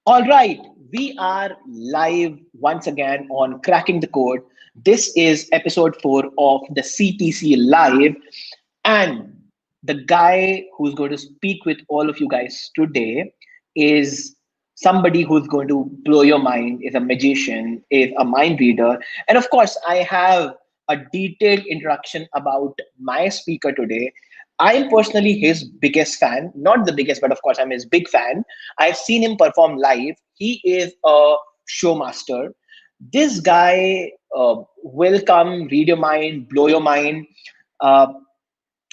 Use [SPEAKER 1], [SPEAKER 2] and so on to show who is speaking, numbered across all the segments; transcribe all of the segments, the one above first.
[SPEAKER 1] All right, we are live once again on Cracking the Code. This is episode 4 of the CTC Live, and the guy who's going to speak with all of you guys today is somebody who's going to blow your mind, is a magician, is a mind reader. And of course, I have a detailed introduction about my speaker today. I'm personally his biggest fan, not the biggest, but of course, I'm his big fan. I've seen him perform live. He is a showmaster. This guy will come, read your mind, blow your mind. Uh,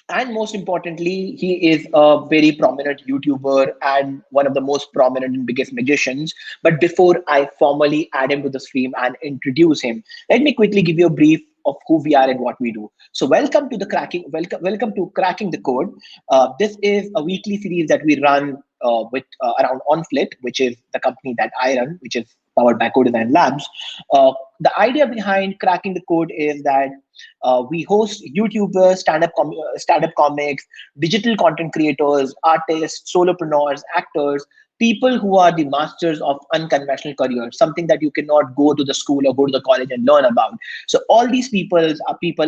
[SPEAKER 1] and most importantly, he is a very prominent YouTuber and one of the most prominent and biggest magicians. But before I formally add him to the stream and introduce him, let me quickly give you a brief of who we are and what we do. So welcome to Cracking the Code. This is a weekly series that we run with around ONFLIT, which is the company that I run, which is powered by Codesign Labs. The idea behind Cracking the Code is that we host YouTubers, stand-up comics, digital content creators, artists, solopreneurs, actors, people who are the masters of unconventional careers, something that you cannot go to the school or go to the college and learn about. So all these people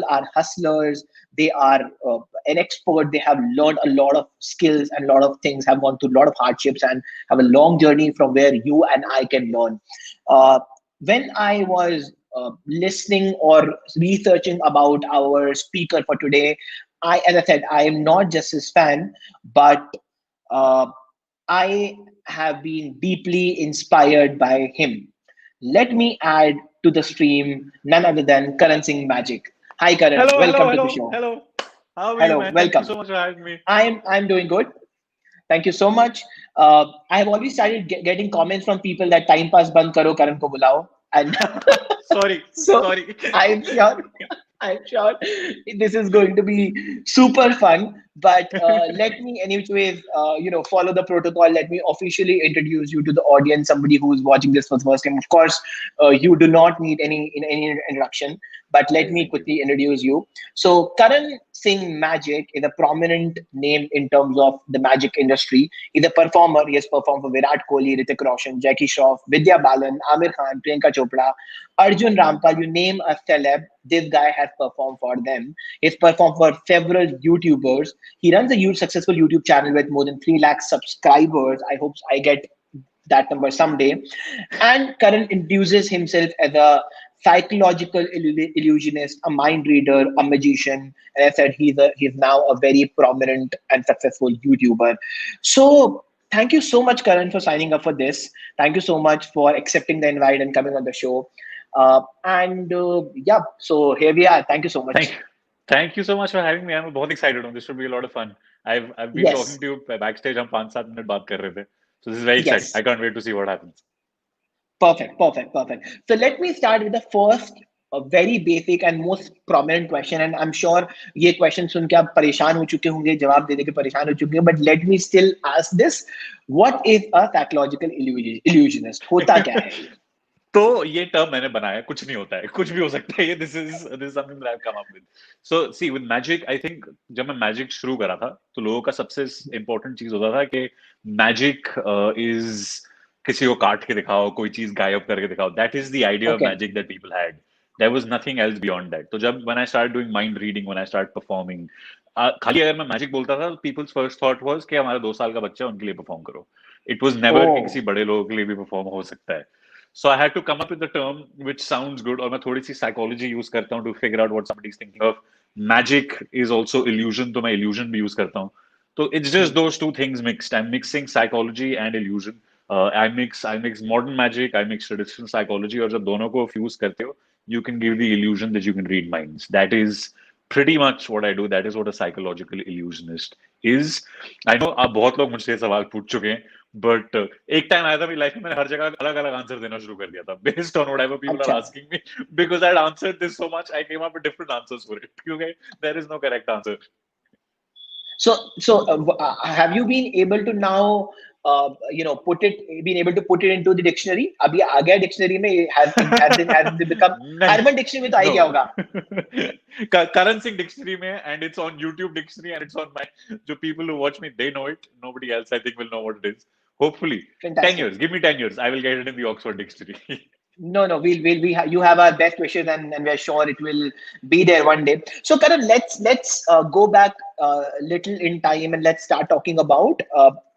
[SPEAKER 1] are hustlers. They are an expert. They have learned a lot of skills and a lot of things, have gone through a lot of hardships and have a long journey from where you and I can learn. When I was listening or researching about our speaker for today, as I said, I am not just his fan, but uh, I have been deeply inspired by him. Let me add to the stream none other than Karan Singh Magic. Hi, Karan.
[SPEAKER 2] Hello, hello,
[SPEAKER 1] Welcome to the
[SPEAKER 2] hello,
[SPEAKER 1] show.
[SPEAKER 2] hello. How are you,
[SPEAKER 1] Hello,
[SPEAKER 2] man? Thank you
[SPEAKER 1] welcome.
[SPEAKER 2] so much for having me.
[SPEAKER 1] I'm doing good. Thank you so much. I have already started getting comments from people that time pass band karo, Karan ko bulao. And
[SPEAKER 2] Sorry,
[SPEAKER 1] so
[SPEAKER 2] sorry.
[SPEAKER 1] I'm sure, I'm sure this is going to be super fun. But let me, anyways, follow the protocol. Let me officially introduce you to the audience. Somebody who's watching this for the first time. Of course, you do not need any introduction. But let me
[SPEAKER 2] Thank you.
[SPEAKER 1] quickly introduce you. So Karan Singh Magic is a prominent name in terms of the magic industry. He's a performer. He has performed for Virat Kohli, Ritik Roshan, Jackie Shroff, Vidya Balan, Amir Khan, Priyanka Chopra, Arjun Rampal. You name a celeb, this guy has performed for them. He's performed for several YouTubers. He runs a huge successful YouTube channel with more than 3 lakh subscribers. I hope I get that number someday. And Karan introduces himself as a psychological illusionist, a mind reader, a magician. And I said he's now a very prominent and successful YouTuber. So thank you so much, Karan, for signing up for this. Thank you so much for accepting the invite and coming on the show. Yeah, so here we are. Thank you so
[SPEAKER 2] Thank
[SPEAKER 1] much.
[SPEAKER 2] you. Thank you so much for having me. I'm बहुत excited हूँ. This should be a lot of fun. I've been talking
[SPEAKER 1] Yes,
[SPEAKER 2] to you backstage. हम 5-7 minute बात कर रहे थे. So this is very exciting.
[SPEAKER 1] yes.
[SPEAKER 2] I can't wait to see what happens.
[SPEAKER 1] Perfect. So let me start with the first very basic and most prominent question. And I'm sure ये question सुन के आप परेशान हो चुके होंगे, जवाब दे दे के परेशान हो चुके हैं. But let me still ask this: What is a psychological illusionist? होता क्या है ये?
[SPEAKER 2] तो ये टर्म मैंने बनाया कुछ नहीं होता है कुछ भी हो सकता है ये this is something that I come up with so see with magic I think जब मैं मैजिक शुरू करा था तो लोगों का सबसे इंपॉर्टेंट चीज होता था कि मैजिक इज किसी को काट के दिखाओ कोई चीज गायब करके दिखाओ that is the idea of
[SPEAKER 1] Okay,
[SPEAKER 2] magic that people had there was nothing else beyond that तो जब when I start doing mind reading when I start performing खाली अगर मैं मैजिक बोलता था पीपल्स फर्स्ट थॉट वाज कि हमारा 2 साल का बच्चा है, उनके लिए परफॉर्म करो इट वाज नेवर कि किसी
[SPEAKER 1] oh,
[SPEAKER 2] बड़े लोगों के लिए भी परफॉर्म हो सकता है So I had to come up with a term which sounds good, और मैं थोड़ी सी psychology use करता हूँ to figure out what somebody is thinking of. Magic is also illusion, तो मैं illusion भी use करता हूँ. So it's just those two things mixed. I'm mixing psychology and illusion. I mix modern magic, I mix traditional psychology, और जब दोनों को fuse करते हो, you can give the illusion that you can read minds. That is pretty much what I do. That is what a psychological illusionist is. I know आप बहुत लोग मुझसे सवाल पूछ चुके हैं. बट एक टाइम आया था मेरी लाइफ में मैंने हर जगह अलग अलग आंसर देना शुरू कर दिया था based on whatever people are
[SPEAKER 1] अच्छा.
[SPEAKER 2] Asking me because I had answered this so much I came up with different answers for it क्योंकि there is no correct answer
[SPEAKER 1] So, have you been able to now, been able to put it into the dictionary? अभी आ गया dictionary में has it become
[SPEAKER 2] नहीं
[SPEAKER 1] Urban Dictionary में तो आ ही
[SPEAKER 2] नो
[SPEAKER 1] गया होगा.
[SPEAKER 2] करण सिंह डिक्शनरी में and it's on YouTube dictionary and it's on my जो people who watch me they know it nobody else I think will know what it is Hopefully. 10
[SPEAKER 1] Fantastic.
[SPEAKER 2] years. Give me 10 years. I will get it in the Oxford Dictionary.
[SPEAKER 1] No, you have our best wishes, and we're sure it will be there one day. So, Karan, let's go back little in time, and let's start talking about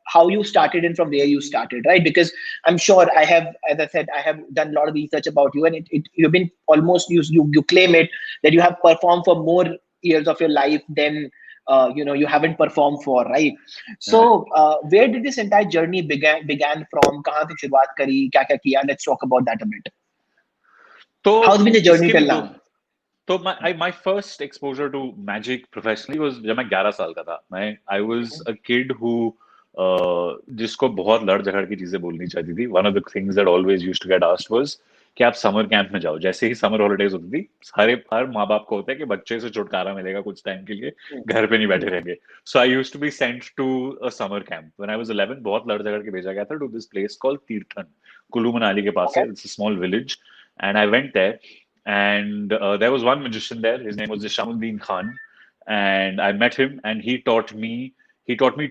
[SPEAKER 1] how you started and from where you started, right? Because I'm sure I have, as I said, I have done a lot of research about you, and you've been almost you claim it that you have performed for more years of your life than you haven't performed for, right?
[SPEAKER 2] Right.
[SPEAKER 1] So, where did this entire journey began from? कहाँ से शुरुआत करी? क्या क्या किया? Let's talk about that a bit.
[SPEAKER 2] तो
[SPEAKER 1] How's been the journey
[SPEAKER 2] इसके भी
[SPEAKER 1] till
[SPEAKER 2] दो
[SPEAKER 1] now?
[SPEAKER 2] तो my first exposure to magic professionally was जब मैं 11 साल का था. I was a kid who जिसको बहुत लड़ झगड़ की चीजें बोलनी चाहती थी. One of the things that always used to get asked was कि आप समर कैंप में जाओ. जैसे ही समर हॉलीडेज होती थी, हर माँ बाप को होता है कि बच्चे से छुटकारा मिलेगा कुछ टाइम के लिए,
[SPEAKER 1] Hmm.
[SPEAKER 2] घर पे नहीं बैठे रहेंगे. So I used to be sent to a summer camp when I was 11. बहुत लड़ झगड़ के भेजा गया था to this place called Tirthan, Kullu Manali के पास है.
[SPEAKER 1] Okay.
[SPEAKER 2] It's a small village, and I went there. And there was one magician there. His name was Shamuddin Khan, and I met him. And he taught me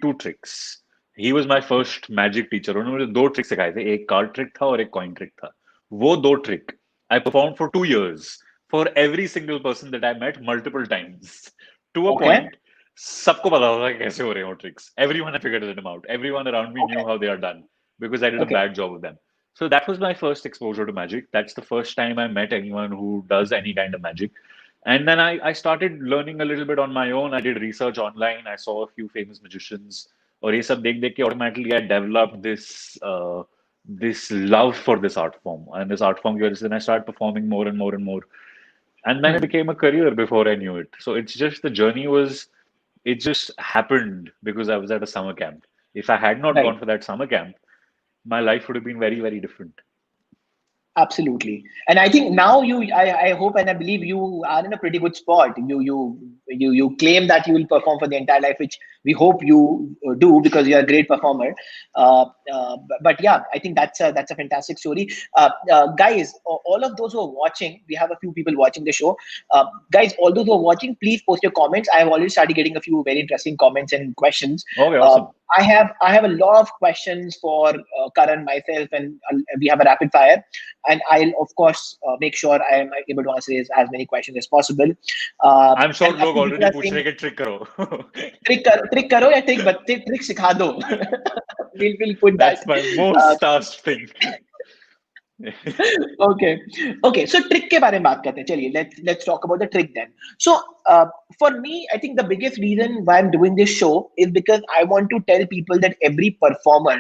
[SPEAKER 2] two tricks. He was my first magic teacher. उन्होंने मुझे दो trick सिखाए थे. एक card trick था और एक coin trick था. वो दो trick I performed for 2 years for every single person that I met multiple times to a
[SPEAKER 1] Okay.
[SPEAKER 2] point. सबको पता था कि कैसे हो रहे हैं वो tricks. Everyone had figured them out. Everyone around me knew
[SPEAKER 1] Okay.
[SPEAKER 2] how they are done because I did a
[SPEAKER 1] Okay.
[SPEAKER 2] bad job of them. So that was my first exposure to magic. That's the first time I met anyone who does any kind of magic. And then I started learning a little bit on my own. I did research online. I saw a few famous magicians. और ये सब देख देख के automatically I developed this love for this art form. And this art form की वजह से then I started performing more and more and more. And then it
[SPEAKER 1] Hmm.
[SPEAKER 2] became a career before I knew it. So it's just the journey it just happened because I was at a summer camp. If I had not
[SPEAKER 1] Right.
[SPEAKER 2] gone for that summer camp, my life would have been very, very different.
[SPEAKER 1] Absolutely. And I think now I hope and I believe you are in a pretty good spot. You claim that you will perform for the entire life, which we hope you do because you're a great performer. But yeah, I think that's a fantastic story. Guys, all of those who are watching, we have a few people watching the show. Guys, all those who are watching, please post your comments. I have already started getting a few very interesting comments and questions.
[SPEAKER 2] Okay,
[SPEAKER 1] Uh,
[SPEAKER 2] awesome.
[SPEAKER 1] I have a lot of questions for Karan, myself, and we have a rapid fire, and I'll of course make sure I am able to answer as many questions as possible.
[SPEAKER 2] I'm sure
[SPEAKER 1] And a
[SPEAKER 2] लोग
[SPEAKER 1] few people
[SPEAKER 2] already
[SPEAKER 1] are
[SPEAKER 2] पूछ रहे
[SPEAKER 1] saying,
[SPEAKER 2] हैं कि trick करो.
[SPEAKER 1] trick करो या trick सिखा दो. We'll put that.
[SPEAKER 2] That's my
[SPEAKER 1] Uh,
[SPEAKER 2] most asked thing.
[SPEAKER 1] okay, okay. So trick के बारे में बात करते हैं. चलिए, let's talk about the trick then. So for me, I think the biggest reason why I'm doing this show is because I want to tell people that every performer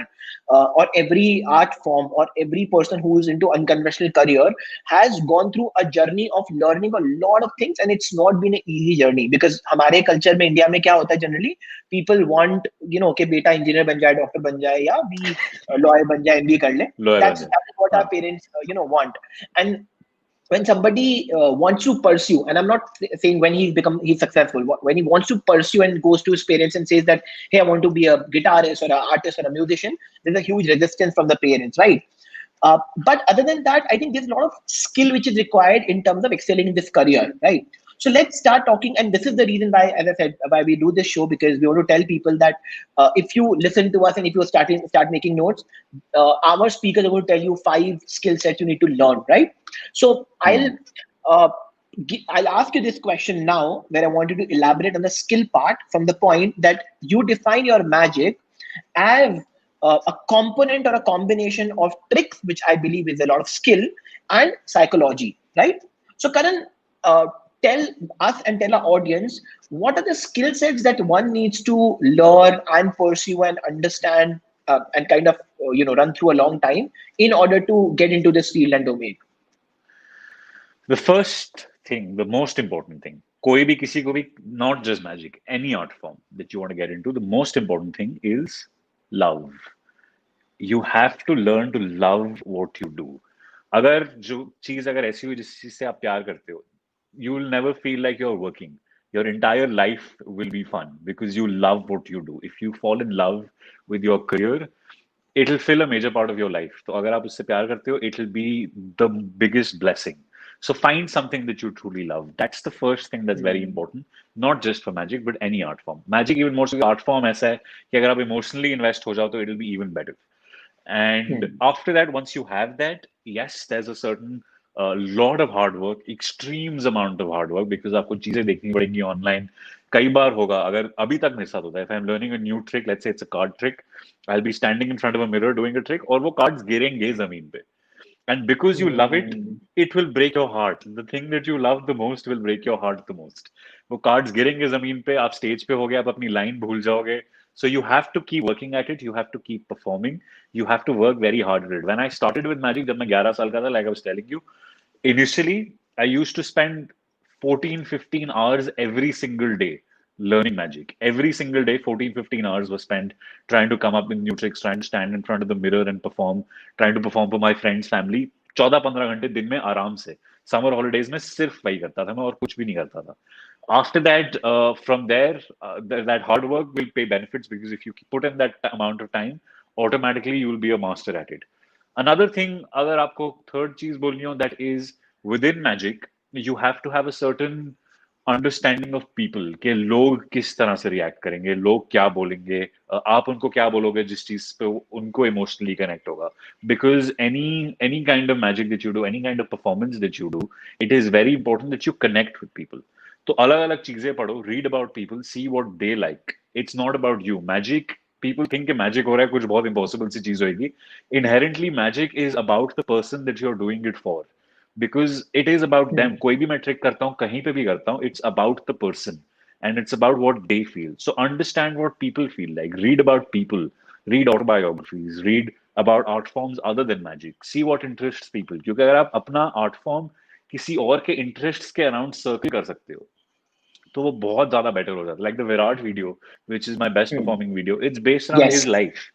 [SPEAKER 1] or every art form or every person who is into unconventional career has gone through a journey of learning a lot of things, and it's not been an easy journey because हमारे culture में India में क्या होता है generally people want कि बेटा engineer बन जाए, डॉक्टर बन जाए, या भी लॉयर बन जाए, एमबी कर ले.
[SPEAKER 2] Lower
[SPEAKER 1] That's
[SPEAKER 2] band.
[SPEAKER 1] what our
[SPEAKER 2] हाँ.
[SPEAKER 1] parents want. And when somebody wants to pursue, and I'm not saying when he's successful, when he wants to pursue and goes to his parents and says that, hey, I want to be a guitarist or an artist or a musician, there's a huge resistance from the parents, right? But other than that, I think there's a lot of skill which is required in terms of excelling in this career, right? So let's start talking, and this is the reason why, as I said, why we do this show, because we want to tell people that if you listen to us and if you start making notes, our speakers are going to tell you 5 skill sets you need to learn, right? So uh, I'll ask you this question now, where I want you to elaborate on the skill part from the point that you define your magic as a component or a combination of tricks, which I believe is a lot of skill, and psychology, right? So, Karan, tell us and tell our audience what are the skill sets that one needs to learn and pursue and understand and kind of run through a long time in order to get into this field and domain.
[SPEAKER 2] The first thing, the most important thing, कोई भी किसी को भी, not just magic, any art form that you want to get into, the most important thing is love. You have to learn to love what you do. अगर जो चीज अगर ऐसी हुई जिस चीज से आप प्यार करते हो, you will never feel like you're working. Your entire life will be fun because you love what you do. If you fall in love with your career, it'll fill a major part of your life. तो अगर आप उससे प्यार करते हो, it'll be the biggest blessing. So find something that you truly love. That's the first thing that's very important. Not just for magic, but any art form. Magic even more so art form ऐसा है कि अगर आप emotionally invest हो जाओ तो it'll be even better. And
[SPEAKER 1] Hmm.
[SPEAKER 2] after that, once you have that, yes, there's a certain lot of hard work, extremes amount of hard work, because आपको चीजें देखनी पड़ेंगी online. कई बार होगा, अगर अभी तक मेरे साथ होता है, if I'm learning a new trick, let's say it's a card trick, I'll be standing in front of a mirror doing a trick, और वो cards गिरेंगे जमीन पे. And because you love it,
[SPEAKER 1] Hmm.
[SPEAKER 2] it will break your heart. The thing that you love the most will break your heart the most. वो cards गिरेंगे जमीन पे, आप stage पे हो गए, आप अपनी line भूल जाओगे. So you have to keep working at it. You have to keep performing. You have to work very hard at it. When I started with magic, जब मैं 11 साल का था, like I was telling you, initially I used to spend 14, 15 hours every single day learning magic. Every single day, 14, 15 hours was spent trying to come up with new tricks, trying to stand in front of the mirror and perform, trying to perform for my friends, family. 14-15 घंटे दिन में आराम से. Summer holidays में सिर्फ वही करता था मैं, और कुछ भी नहीं करता था. After that, from there, that hard work will pay benefits, because if you put in that amount of time, automatically you will be a master at it. Another thing, अगर आपको third चीज बोलनी हो, that is within magic, you have to have a certain understanding of people, कि लोग किस तरह से react करेंगे, लोग क्या बोलेंगे, आप उनको क्या बोलोगे जिस चीज पे उनको emotionally connect होगा. Because any kind of magic that you do, any kind of performance that you do, it is very important that you connect with people. तो अलग अलग चीजें पढ़ो, read about people, see what they like. It's not about you. Magic, people think कि magic हो रहा है, कुछ बहुत impossible सी चीज होगी. Inherently, magic is about the person that you're doing it for. Because it is about them.
[SPEAKER 1] Hmm.
[SPEAKER 2] कोई भी मैं trick करता हूँ, कहीं पे भी करता हूँ, it's about the person. And it's about what they feel. So understand what people feel like. Read about people. Read autobiographies. Read about art forms other than magic. See what interests people. क्योंकि अगर आप अपना art form किसी और के interests के around circle कर सकते हो, तो वो बहुत ज्यादा बेटर हो जाता है. Like the Virat video, which is my best
[SPEAKER 1] Hmm.
[SPEAKER 2] Performing video, it's based around his
[SPEAKER 1] Yes.
[SPEAKER 2] Life.
[SPEAKER 1] Right.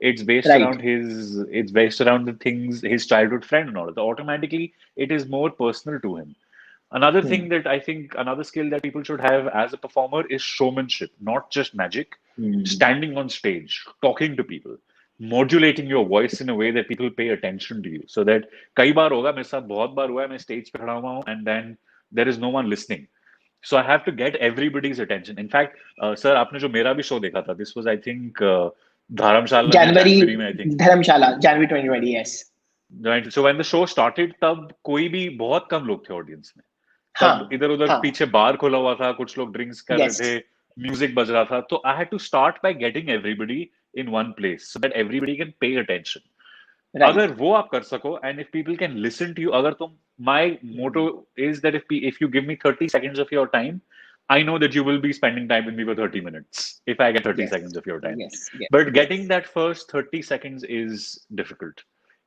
[SPEAKER 2] It's based around the things, his childhood friend and all. So automatically it is more personal to him. Another thing
[SPEAKER 1] Hmm.
[SPEAKER 2] that I think, another skill that people should have as a performer is showmanship, not just magic.
[SPEAKER 1] Hmm.
[SPEAKER 2] Standing on stage, talking to people, modulating your voice in a way that people pay attention to you. So that कई बार होगा, मेरे साथ बहुत बार हुआ है, मैं stage पे खड़ा हुआ हूँ and then there is no one listening. So I have to get everybody's attention. In fact, sir, आपने जो मेरा भी शो देखा था, this was I think धर्मशाला में, जनवरी
[SPEAKER 1] January,
[SPEAKER 2] में I think.
[SPEAKER 1] Dharamshala, January 2020. Yes.
[SPEAKER 2] Right. So when the show started, तब कोई भी, बहुत कम लोग थे ऑडियंस में. तब
[SPEAKER 1] Huh.
[SPEAKER 2] इधर उधर
[SPEAKER 1] Huh.
[SPEAKER 2] पीछे बार खुला हुआ था, कुछ लोग ड्रिंक्स कर रहे थे,
[SPEAKER 1] Yes.
[SPEAKER 2] म्यूजिक बज रहा था. तो I had to start by getting everybody in one place so that everybody can pay attention.
[SPEAKER 1] Right.
[SPEAKER 2] अगर वो आप कर सको, and if people can listen to you, अगर तुम, my motto is that if you give me 30 seconds of your time, I know that you will be spending time with me for 30 minutes if I get 30
[SPEAKER 1] Yes.
[SPEAKER 2] seconds of your time.
[SPEAKER 1] Yes. Yes.
[SPEAKER 2] But getting
[SPEAKER 1] Yes.
[SPEAKER 2] that first 30 seconds is difficult.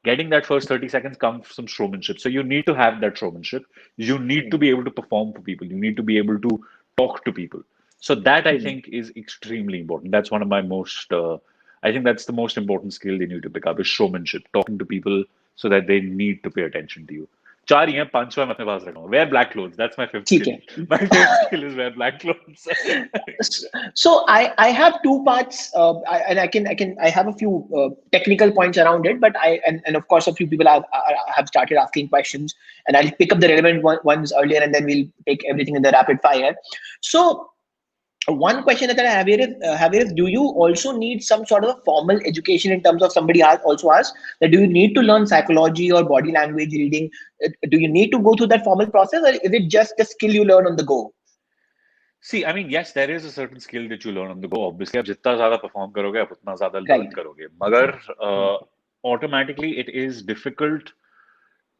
[SPEAKER 2] Getting that first 30 seconds comes from showmanship. So you need to have that showmanship. You need to
[SPEAKER 1] Hmm.
[SPEAKER 2] be able to perform for people. You need to be able to talk to people. So that I
[SPEAKER 1] Hmm.
[SPEAKER 2] think is extremely important. That's one of my most, I think that's the most important skill they need to pick up is showmanship, talking to people so that they need to pay attention to you. चार ही हैं, पांचवा मैं अपने पास रखा हूँ. Wear black clothes. That's my fifth
[SPEAKER 1] ठीक
[SPEAKER 2] skill.
[SPEAKER 1] है.
[SPEAKER 2] My fifth skill is wear black clothes.
[SPEAKER 1] So I have two parts, and I have a few technical points around it, but and of course a few people have started asking questions, and I'll pick up the relevant ones earlier, and then we'll take everything in the rapid fire. So one question that I have here is, do you also need some sort of a formal education in terms of, somebody also asked that, do you need to learn psychology or body language reading? Do you need to go through that formal process, or is it just a skill you learn on the go?
[SPEAKER 2] See, I mean, yes, there is a certain skill that you learn on the go. Obviously, आप जितना ज़्यादा perform करोगे, आप उतना ज़्यादा learn
[SPEAKER 1] Right.
[SPEAKER 2] करोगे. मगर automatically it is difficult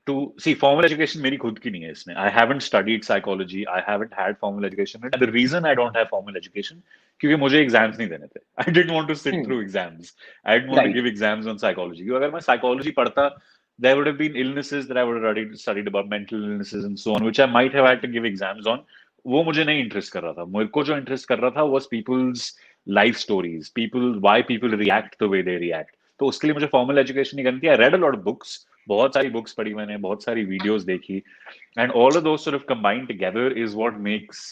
[SPEAKER 2] to see. Formal education मेरी खुद की नहीं है इसमें. I haven't studied psychology. I haven't had formal education. And the reason I don't have formal education, क्योंकि मुझे exams नहीं देने थे. I didn't want to sit
[SPEAKER 1] Hmm.
[SPEAKER 2] through exams. I didn't want to
[SPEAKER 1] Right.
[SPEAKER 2] give exams on psychology. क्योंकि अगर मैं psychology पढ़ता, there would have been illnesses that I would have already studied about, mental illnesses and so on, which I might have had to give exams on. वो मुझे नहीं interest कर रहा था. मेरे को जो इंटरेस्ट कर रहा था was people's life stories, why people react the way they react. तो उसके लिए मुझे फॉर्मल एजुकेशन नहीं करनी थी. I read a lot of books, बहुत सारी बुक्स पढ़ी मैंने, बहुत सारी वीडियोस देखी, and all of those sort of combined together is what makes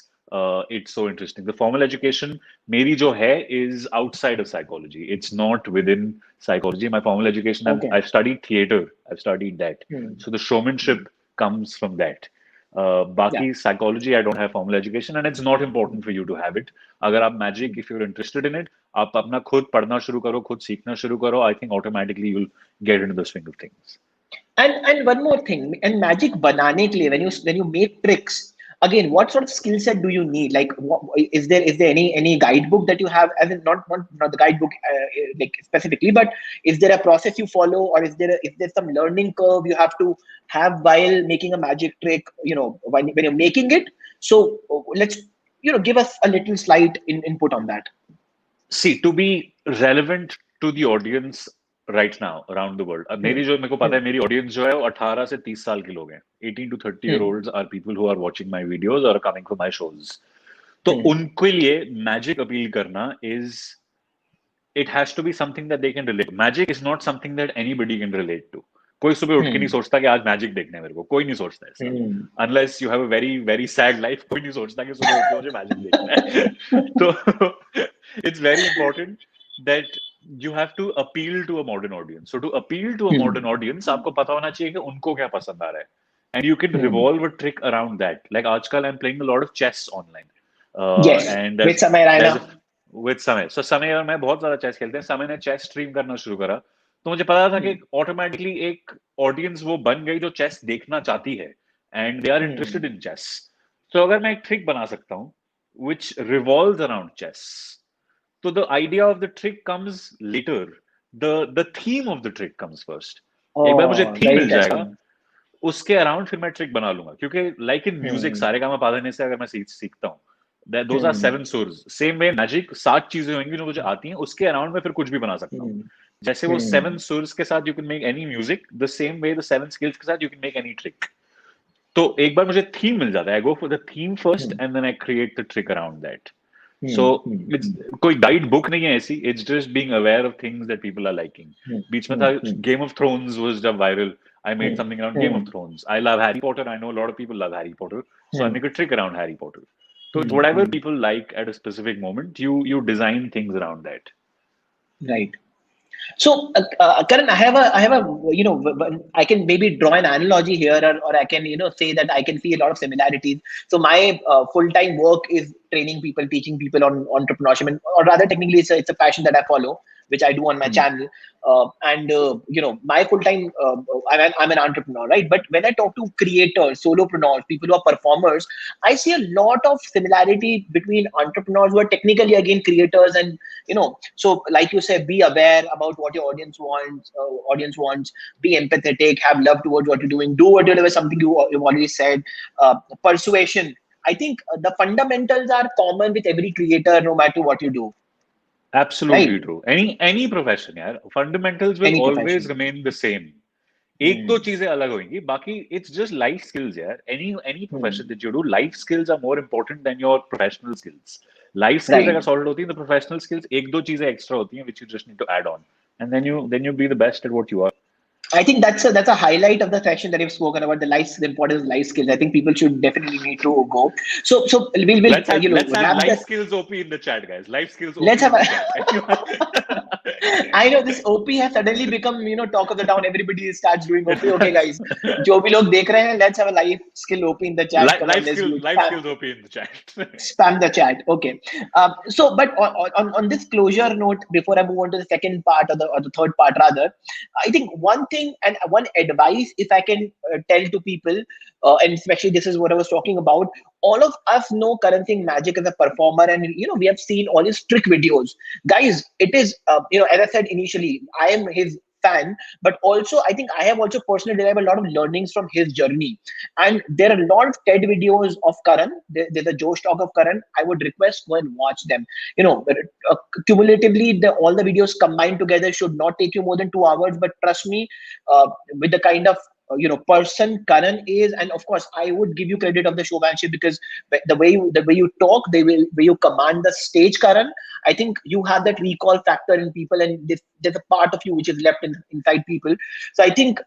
[SPEAKER 2] it so interesting. The formal education मेरी जो है is outside of psychology. It's not within psychology. My formal education,
[SPEAKER 1] Okay.
[SPEAKER 2] I've studied theater. I've studied that.
[SPEAKER 1] Hmm.
[SPEAKER 2] So the showmanship comes from that. Baki psychology, I don't have formal education, and it's not important for you to have it. अगर आप magic, if you're interested in it, आप अपना खुद पढ़ना शुरू करो, खुद सीखना शुरू करो. I think automatically you'll get into the swing of things.
[SPEAKER 1] And one more thing, and magic banane ke liye, when you make tricks, again, what sort of skill set do you need? Like, is there any guidebook that you have? As in, not the guidebook like specifically, but is there a process you follow, or is there some learning curve you have to have while making a magic trick? When you're making it. So let's give us a little slight input on that.
[SPEAKER 2] See, to be relevant to the audience right now around the world, मेरे को पता है मेरी audience जो है वो 18 से 30 साल के लोग हैं. 18 to 30-year-olds are people who are watching my videos or coming for my shows. तो उनके लिए magic appeal करना it has to be something that they can relate. Magic is not something that anybody can relate to. कोई सुबह उठ के नहीं सोचता कि आज मैजिक देखना है मेरे को. कोई नहीं सोचता ऐसा. Unless you have a very very sad life, कोई नहीं सोचता कि सुबह उठ के मुझे मैजिक देखना है. तो it's very important that you have to appeal to a modern audience. So to appeal to a modern audience, आपको पता होना चाहिए कि उनको क्या पसंद आ रहा है. And you can revolve a trick around that. Like आजकल I'm playing a lot of chess online.
[SPEAKER 1] Yes.
[SPEAKER 2] And
[SPEAKER 1] with समय रायना.
[SPEAKER 2] With समय. So समय और मैं बहुत ज्यादा चेस खेलते हैं. समय ने चेस स्ट्रीम करना शुरू करा. तो मुझे पता था कि ऑटोमेटिकली एक ऑडियंस वो बन गई जो चेस देखना चाहती है. And they are interested in chess. So अगर मैं एक ट्रिक बना सकता हूँ which revolves around chess. So the idea of the trick comes later. The theme of the trick comes first. एक बार मुझे थीम मिल जाएगा, उसके अराउंड फिर मैं ट्रिक बना लूंगा. क्योंकि लाइक इन म्यूजिक सारे गामा पाधने से अगर मैं सीखता हूँ, those are 7 surs. Same way magic 7 चीजें होंगी जो मुझे आती हैं, उसके अराउंड में फिर कुछ भी बना सकता हूँ. जैसे वो 7 surs के साथ you can make any music, the same way the 7 skills के साथ you can make any trick. तो एक बार मुझे थीम मिल जाता है, I go for the theme first and then I create the trick around that. So it's कोई guide book नहीं है ऐसी. It's just being aware of things that people are liking. बीच में था Game of Thrones was जब viral. I made something around Game of Thrones. I love Harry Potter. I know a lot of people love Harry Potter. So I make a trick around Harry Potter. So it's whatever people like at a specific moment, you design things around that.
[SPEAKER 1] Right. So, Karan, I have a, I can maybe draw an analogy here, or I can, say that I can see a lot of similarities. So my full-time work is training people, teaching people on entrepreneurship, or rather technically it's a passion that I follow, which I do on my channel. My full-time, I'm an entrepreneur, right? But when I talk to creators, solopreneurs, people who are performers, I see a lot of similarity between entrepreneurs who are technically again creators, and so like you say, be aware about what your audience wants, be empathetic, have love towards what you're doing, do whatever something you've already said. Persuasion. I think the fundamentals are common with every creator, no matter what you do.
[SPEAKER 2] Absolutely right. True. Any profession, यार, fundamentals will always remain the same. एक दो चीजें अलग होंगी, बाकी it's just life skills, यार. Any profession that you do, life skills are more important than your professional skills. Life skills अगर solid होती हैं, the professional skills एक दो चीजें extra होती हैं, which you just need to add on, and then you be the best at what you are.
[SPEAKER 1] I think that's a highlight of the section that you've spoken about, the importance of life skills. I think people should definitely need to go. So we'll
[SPEAKER 2] let's have life skills OP in the chat, guys. Life skills OP.
[SPEAKER 1] Let's have I know this OP has suddenly become talk of the town. Everybody starts doing OP. Okay, guys, जो भी लोग देख रहे हैं, let's have a life skill OP in the chat.
[SPEAKER 2] Life skills OP in the chat.
[SPEAKER 1] Spam the chat. Okay. So, but on this closure note, before I move on to the second part or the third part rather, I think one thing and one advice, if I can tell to people, and especially this is what I was talking about. All of us know Karan Singh Magic as a performer, and we have seen all his trick videos. Guys, it is as I said initially, I am his fan, but also I think I have also personally derived a lot of learnings from his journey. And there are a lot of TED videos of Karan. There's a Josh talk of Karan. I would request go and watch them. Cumulatively, all the videos combined together should not take you more than 2 hours. But trust me, with the kind of person Karan is, and of course I would give you credit of the showmanship, because the way you talk, the way you command the stage, Karan, I think you have that recall factor in people, and there's a part of you which is left inside people. So I think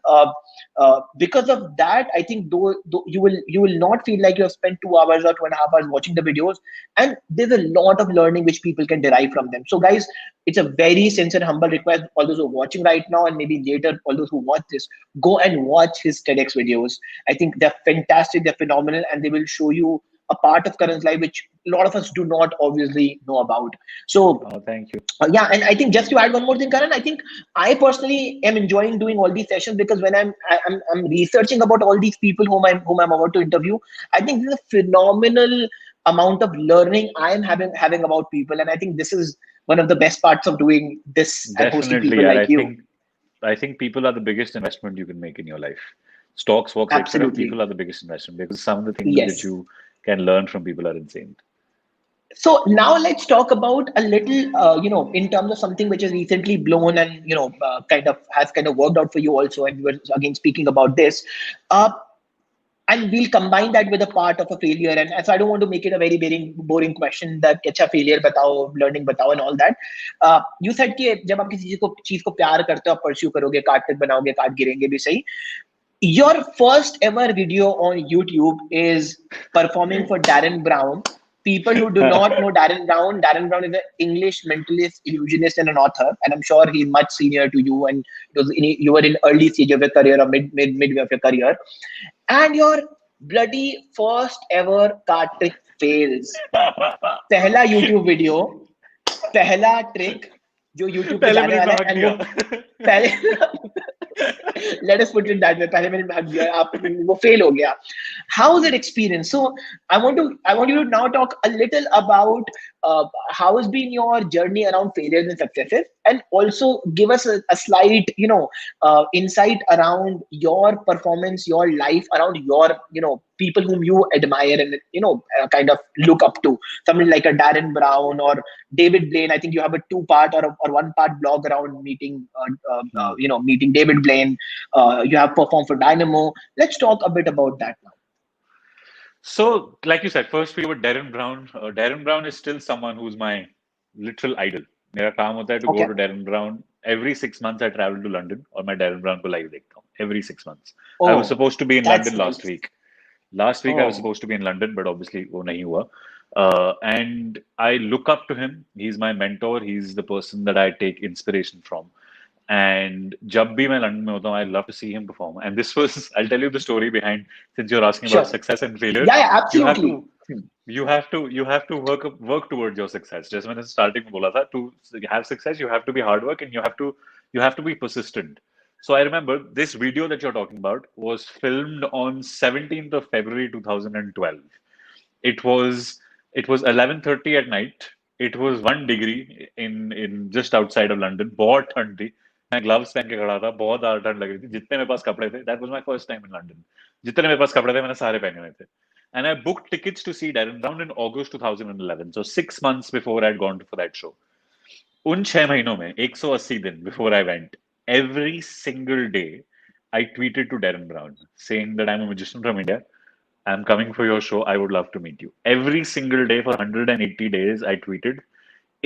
[SPEAKER 1] because of that, I think though you will not feel like you have spent 2 hours or 2.5 hours watching the videos, and there's a lot of learning which people can derive from them. So guys, it's a very sincere, humble request. All those who are watching right now, and maybe later, all those who watch this, go and watch his TEDx videos. I think they're fantastic, they're phenomenal, and they will show you a part of Karan's life which a lot of us do not obviously know about. So
[SPEAKER 2] Oh, thank you.
[SPEAKER 1] yeah, and I think just to add one more thing, Karan, I think I personally am enjoying doing all these sessions because when I'm researching about all these people whom I'm about to interview, I think this is a phenomenal amount of learning I am having about people, and I think this is one of the best parts of doing this and hosting
[SPEAKER 2] Definitely,
[SPEAKER 1] people
[SPEAKER 2] yeah.
[SPEAKER 1] like you.
[SPEAKER 2] I think people are the biggest investment you can make in your life. Stocks, walks, etc.
[SPEAKER 1] Absolutely,
[SPEAKER 2] People are the biggest investment because some of the things that
[SPEAKER 1] yes.
[SPEAKER 2] you can learn from people are insane.
[SPEAKER 1] So now let's talk about a little, in terms of something which is recently blown and kind of worked out for you also. And we were again speaking about this, uh, and we'll combine that with a part of a failure. And so I don't want to make it a very boring question that अच्छा failure बताओ, learning बताओ and all that. You said कि जब आप किसी चीज को प्यार करते हो, आप pursue करोगे, काट तक बनाओगे, काट गिरेंगे भी सही. Your first ever video on YouTube is performing for Darren Brown. People who do not know Darren Brown is an English mentalist, illusionist, and an author. And I'm sure he's much senior to you. And you were in early stage of your career or midway of your career. And your bloody first ever card trick fails. पहला YouTube video, पहला trick जो YouTube पे
[SPEAKER 2] पहले
[SPEAKER 1] जाने
[SPEAKER 2] minute
[SPEAKER 1] वाला
[SPEAKER 2] में
[SPEAKER 1] है,
[SPEAKER 2] हक
[SPEAKER 1] and
[SPEAKER 2] दिया.
[SPEAKER 1] वो पहले let us put it that way, पहले मिनट में हक दिया, आप वो fail हो गया. How is it experience? So I want you to now talk a little about how has been your journey around failures and successes, and also give us a slight insight around your performance, your life, around your people whom you admire and kind of look up to, somebody like a Darren Brown or David Blaine. I think you have a 2-part or 1-part blog around meeting David Blaine. You have performed for Dynamo. Let's talk a bit about that now.
[SPEAKER 2] So, like you said, first video with Darren Brown. Darren Brown is still someone who's my literal idol. मेरा काम होता है to go
[SPEAKER 1] Okay.
[SPEAKER 2] to Darren Brown. Every 6 months I travel to London और मैं Darren Brown को live देखता हूँ. Every 6 months. I was
[SPEAKER 1] Oh,
[SPEAKER 2] supposed to be in
[SPEAKER 1] that's
[SPEAKER 2] London last
[SPEAKER 1] nice.
[SPEAKER 2] week. Last week I was
[SPEAKER 1] Oh,
[SPEAKER 2] supposed to be in London, but obviously वो नहीं हुआ. And I look up to him. He's my mentor. He's the person that I take inspiration from. And जब भी मैं London में होता हूँ, I love to see him perform. And this was, I'll tell you the story behind, since you're asking about
[SPEAKER 1] sure.
[SPEAKER 2] success and failure.
[SPEAKER 1] Yeah,
[SPEAKER 2] You have
[SPEAKER 1] absolutely.
[SPEAKER 2] to you have to work towards your success. जैसे मैंने starting में बोला था, to have success, you have to be hard work and you have to be persistent. So I remember this video that you're talking about was filmed on 17th of February 2012. It was 11:30 at night. It was 1 degree in just outside of London. बहुत ठंड थी. मैं gloves पहन के खड़ा था. बहुत ज्यादा ठंड लग रही थी. जितने मेरे पास कपड़े थे, that was my first time in London. जितने मेरे पास कपड़े थे, मैंने सारे पहने हुए थे. And I booked tickets to see Darren Brown in August 2011. So 6 months before I'd gone for that show. उन 6 महीनों में 180 दिन before I went, every single day I tweeted to Darren Brown saying that I'm a magician from India. I'm coming for your show. I would love to meet you. Every single day for 180 days, I tweeted.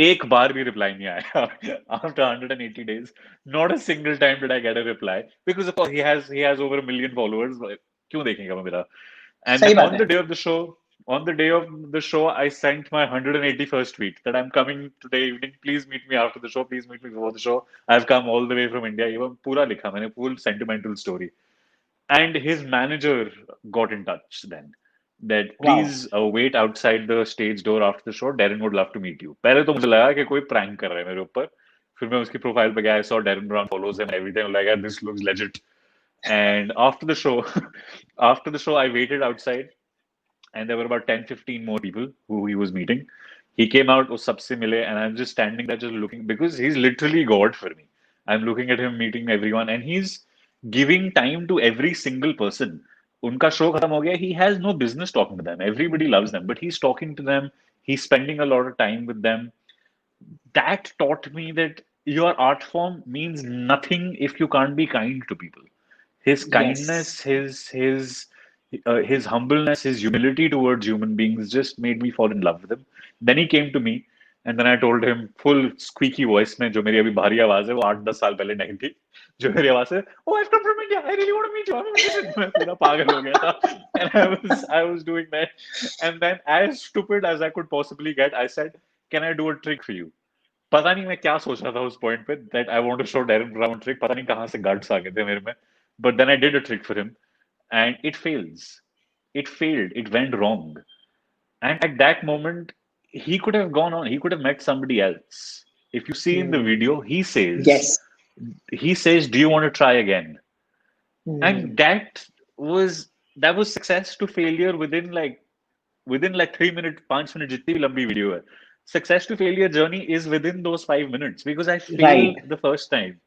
[SPEAKER 2] एक बार भी reply नहीं आया. After 180 days, not a single time did I get a reply because of course he has over 1 million followers. क्यों देखेंगे वो मेरा? And
[SPEAKER 1] सही
[SPEAKER 2] then
[SPEAKER 1] बात है.
[SPEAKER 2] on the day of the show, I sent my 181st tweet that I'm coming today evening. Please meet me after the show. Please meet me before the show. I've come all the way from India. ये पूरा लिखा मैंने, full sentimental story. And his manager got in touch then that
[SPEAKER 1] Wow.
[SPEAKER 2] please wait outside the stage door after the show. Darren would love to meet you. पहले तो मुझे लगा कि कोई prank कर रहा है मेरे ऊपर. फिर मैं उसकी profile पे गया. I saw Darren Brown follows him and everything. I'm like, this looks legit. And after the show, I waited outside, and there were about 10-15 more people who he was meeting. He came out, was सबसे मिले, and I'm just standing there, just looking because he's literally God for me. I'm looking at him meeting everyone, and he's giving time to every single person. उनका show खत्म हो गया. He has no business talking to them. Everybody loves them, but he's talking to them. He's spending a lot of time with them. That taught me that your art form means nothing if you can't be kind to people. His
[SPEAKER 1] Yes.
[SPEAKER 2] kindness, his humbleness, his humility towards human beings just made me fall in love with him. Then he came to me And then I told him full squeaky voice में, जो मेरी अभी भारी आवाज है, वो 8-10 साल पहले नहीं थी, जो मेरी आवाज है, oh I've come from India, I really want to meet you, मैं पूरा पागल हो गया था, and I was doing that, and then as stupid as I could possibly get, I said, can I do a trick for you? पता नहीं मैं क्या सोच रहा था उस पॉइंट पे, that I want to show Darren Brown trick, पता नहीं कहाँ से guts आ गए थे मेरे में, but then I did a trick for him, and it failed, it went wrong. And at that moment, he could have gone on, he could have met somebody else. If you see in the video,
[SPEAKER 1] Yes.
[SPEAKER 2] he says, do you want to try again? And that was success to failure within like 3 minutes, 5 minutes, जितनी भी लंबी video है. Success to failure journey is within those 5 minutes because I failed the first time.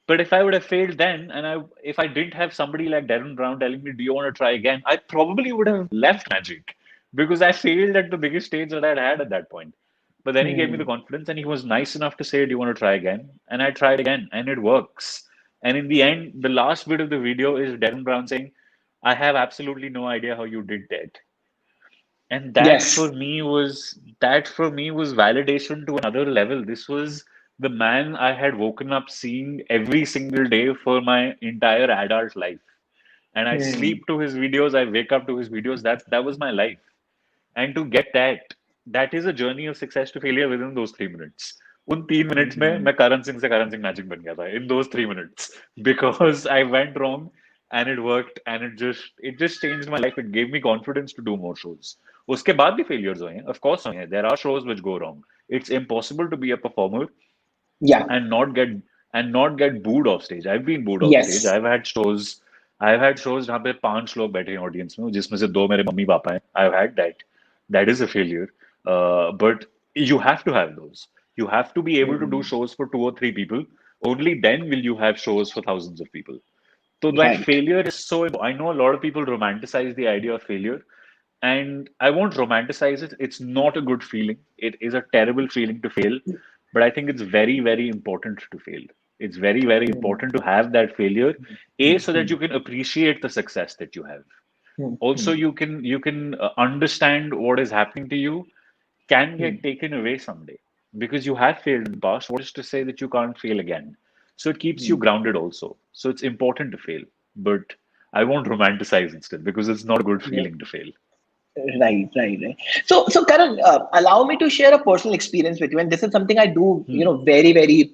[SPEAKER 2] But if I would have failed then, and if I didn't have somebody like Darren Brown telling me, do you want to try again? I probably would have left Magic because I failed at the biggest stage that I had at that point. But then he gave me the confidence and he was nice enough to say, do you want to try again? And I tried again and it works. And in the end, the last bit of the video is Darren Brown saying, I have absolutely no idea how you did that. And that for me was validation to another level. This was the man I had woken up seeing every single day for my entire adult life. And I sleep to his videos, I wake up to his videos. That was my life. And to get that is a journey of success to failure within those 3 minutes. उन 3 minutes में मैं Karan Singh से Karan Singh Magic बन गया था in those 3 minutes because I went wrong and it worked and it just changed my life. It gave me confidence to do more shows. उसके बाद भी failures हुए हैं, of course हुए हैं. There are shows which go wrong. It's impossible to be a performer and not get booed off stage. I've been booed off stage. I've had shows जहाँ पे 5 लोग बैठे हैं audience में, जिसमें से 2 मेरे मम्मी पापा हैं. I've had that. That is a failure. But you have to have those. You have to be able to do shows for 2 or 3 people. Only then will you have shows for thousands of people. So that failure is so. I know a lot of people romanticize the idea of failure, and I won't romanticize it. It's not a good feeling. It is a terrible feeling to fail, but I think it's very, very important to fail. It's very, very important to have that failure, so that you can appreciate the success that you have. Also, you can understand what is happening to you can get taken away someday because you have failed in the past. What is to say that you can't fail again? So it keeps you grounded also. So it's important to fail, but I won't romanticize it still because it's not a good feeling to fail.
[SPEAKER 1] Right. So Karan, allow me to share a personal experience with you, and this is something I do, very, very,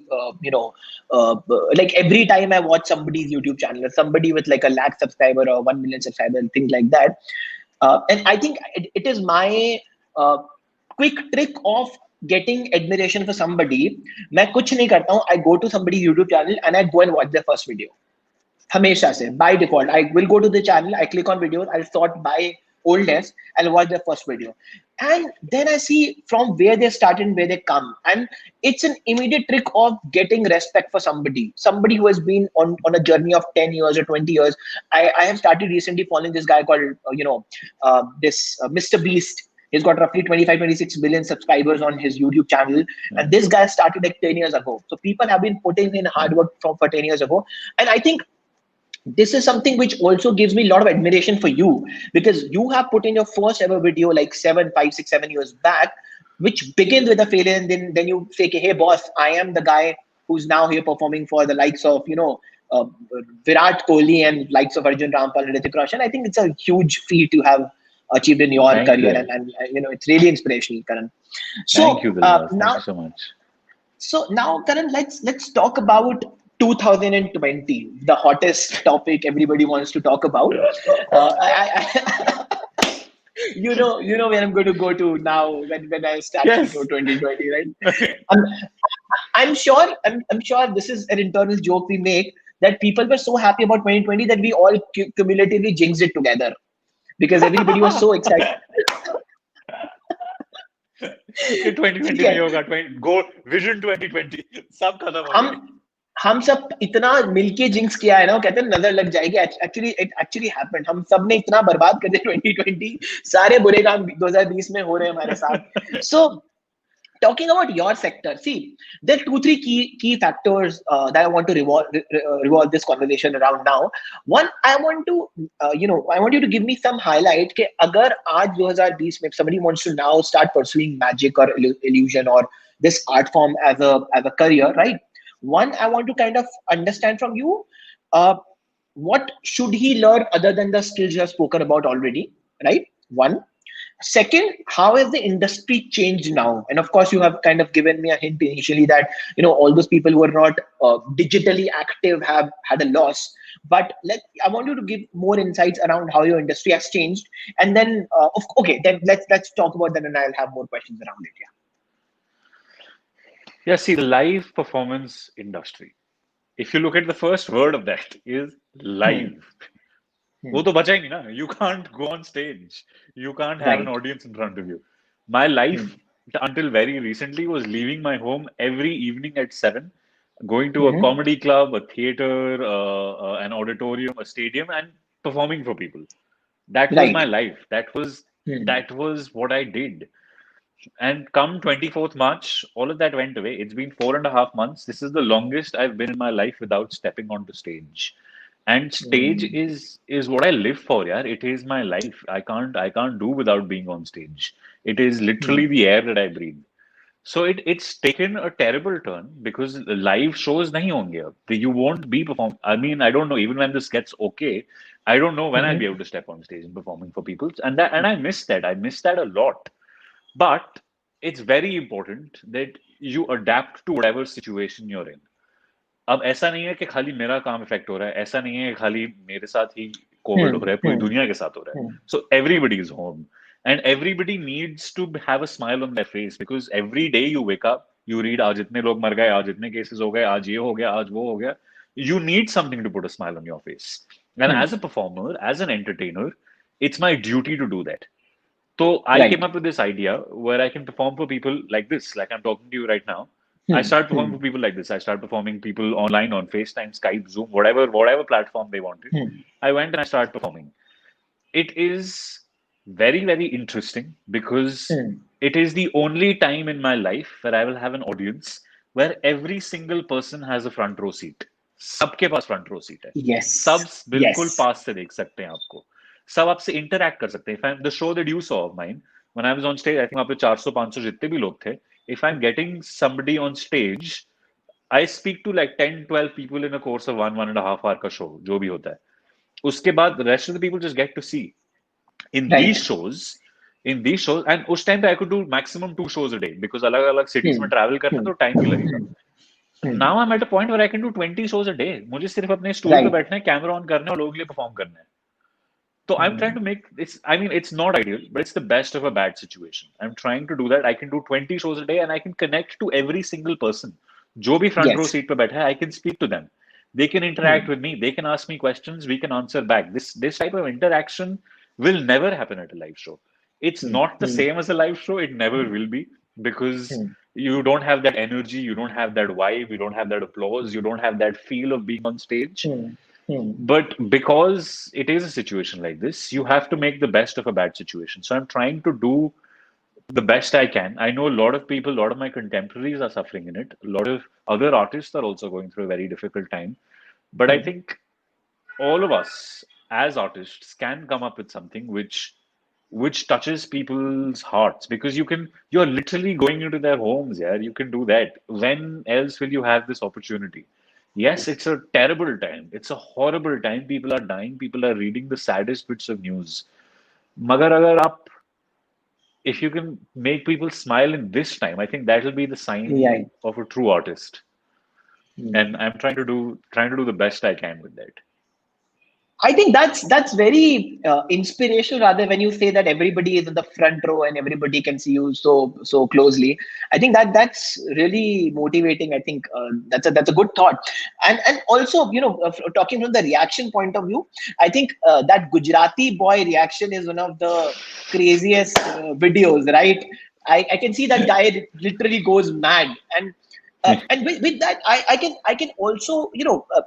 [SPEAKER 1] like every time I watch somebody's YouTube channel, or somebody with like 1 lakh subscriber or 1 million subscriber and things like that, and I think it is my quick trick of getting admiration for somebody. मैं कुछ नहीं करता हूँ. I go to somebody's YouTube channel and I go and watch their first video. हमेशा से by default, I will go to the channel, I click on videos, I'll sort by oldest, I'll watch their first video, and then I see from where they started and where they come, and it's an immediate trick of getting respect for somebody who has been on a journey of 10 years or 20 years. I have started recently following this guy called this Mr. Beast. He's got roughly 25-26 million subscribers on his YouTube channel, and this guy started like 10 years ago. So people have been putting in hard work for 10 years ago, and I think this is something which also gives me a lot of admiration for you, because you have put in your first ever video like 7 years back, which begins with a failure, and then you say, hey boss, I am the guy who's now here performing for the likes of Virat Kohli and likes of Arjun Rampal and Hrithik Roshan. I think it's a huge feat to have achieved in your career, and it's really inspirational, Karan. So
[SPEAKER 2] thank you, Dilnawaz. Thank you so much.
[SPEAKER 1] So now, Karan, let's talk about 2020, the hottest topic everybody wants to talk about. You know where I'm going to go to now when I start to 2020, right? I'm sure this is an internal joke we make, that people were so happy about 2020 that we all cumulatively jinxed it together because everybody was so excited.
[SPEAKER 2] 2020 नहीं होगा, go vision 2020 सब खत्म हो गया.
[SPEAKER 1] हम सब इतना मिलके जिंक्स किया है ना, कहते हैं नजर लग जाएगी. Actually happened. हम सब ने इतना बर्बाद कर दिया 2020. सारे बुरे काम 2020 में हो रहे हैं हमारे साथ. So talking about your sector, see, there are two, three key factors that I want to revolve this conversation around now. One, I want to, I want you to give me some highlight. कि अगर आज 2020 में, if somebody wants to now start pursuing magic or illusion or this art form as a career, right? One, I want to kind of understand from you, what should he learn other than the skills you have spoken about already, right? One. Second, how has the industry changed now? And of course, you have kind of given me a hint initially that all those people who are not digitally active have had a loss. But I want you to give more insights around how your industry has changed, and then okay, then let's talk about that, and I'll have more questions around it.
[SPEAKER 2] Yeah, see, the live performance industry. If you look at the first word of that is live. वो तो बचा ही नहीं ना. You can't go on stage. You can't have an audience in front of you. My life until very recently was leaving my home every evening at 7, going to a comedy club, a theater, an auditorium, a stadium, and performing for people. That was my life. That was what I did. And come 24th March, all of that went away. It's been 4.5 months. This is the longest I've been in my life without stepping onto stage. And stage is what I live for, yeah. It is my life. I can't do without being on stage. It is literally the air that I breathe. So it's taken a terrible turn because live shows nahi honge ab. You won't be performing. I mean, I don't know. Even when this gets okay, I don't know when I'll be able to step on stage and performing for people. And I miss that. I miss that a lot. But it's very important that you adapt to whatever situation you're in. अब ऐसा नहीं है कि खाली मेरा काम effect हो रहा है, ऐसा नहीं है खाली मेरे साथ ही कोविड हो रहा है, पूरी दुनिया के साथ हो रहा है. So everybody is home and everybody needs to have a smile on their face because every day you wake up, you read आज इतने लोग मर गए, आज इतने केसेस हो गए, आज ये हो गया, आज वो हो गया. You need something to put a smile on your face. And as a performer, as an entertainer, it's my duty to do that. So I came up with this idea where I can perform for people like this, like I'm talking to you right now. I start performing for people like this. I start performing people online on FaceTime, Skype, Zoom, whatever platform they wanted. I went and I started performing. It is very, very interesting because it is the only time in my life where I will have an audience where every single person has a front row seat. सबके पास front row seat है.
[SPEAKER 1] Yes.
[SPEAKER 2] सब बिल्कुल पास से देख सकते हैं आपको. सब आपसे interact कर सकते हैं. The show that you saw of mine, when I was on stage, I think वहाँ पे 400-500 जितने भी लोग थे. If I'm getting somebody on stage, I speak to like 10-12 people in a course of 1.5 hour का show, जो भी होता है. उसके बाद the rest of the people just get to see. In these shows, and उस time पे I could do maximum 2 shows a day because अलग-अलग cities में travel करना तो time भी लगेगा. Now I'm at a point where I can do 20 shows a day. मुझे सिर्फ अपने stool पे बैठना है, camera on करना है और लोगों के लिए perform करना है. So I'm trying to make this, I mean, it's not ideal, but it's the best of a bad situation. I'm trying to do that. I can do 20 shows a day and I can connect to every single person. जो भी front row seat पे बैठा है, I can speak to them. They can interact with me. They can ask me questions. We can answer back. This type of interaction will never happen at a live show. It's not the same as a live show. It never will be because you don't have that energy. You don't have that vibe. You don't have that applause. You don't have that feel of being on stage. But because it is a situation like this, you have to make the best of a bad situation. So I'm trying to do the best I can. I know a lot of people, a lot of my contemporaries are suffering in it. A lot of other artists are also going through a very difficult time. But I think all of us as artists can come up with something which touches people's hearts because you're literally going into their homes. Yeah, you can do that. When else will you have this opportunity? Yes, it's a terrible time. It's a horrible time. People are dying. People are reading the saddest bits of news. Magar agar aap, if you can make people smile in this time, I think that will be the sign of a true artist. And I'm trying to do the best I can with that.
[SPEAKER 1] I think that's very inspirational. Rather, when you say that everybody is in the front row and everybody can see you so closely, I think that's really motivating. I think that's a good thought. And also, talking from the reaction point of view, I think that Gujarati boy reaction is one of the craziest videos, right? I can see that guy literally goes mad. And with that, I can also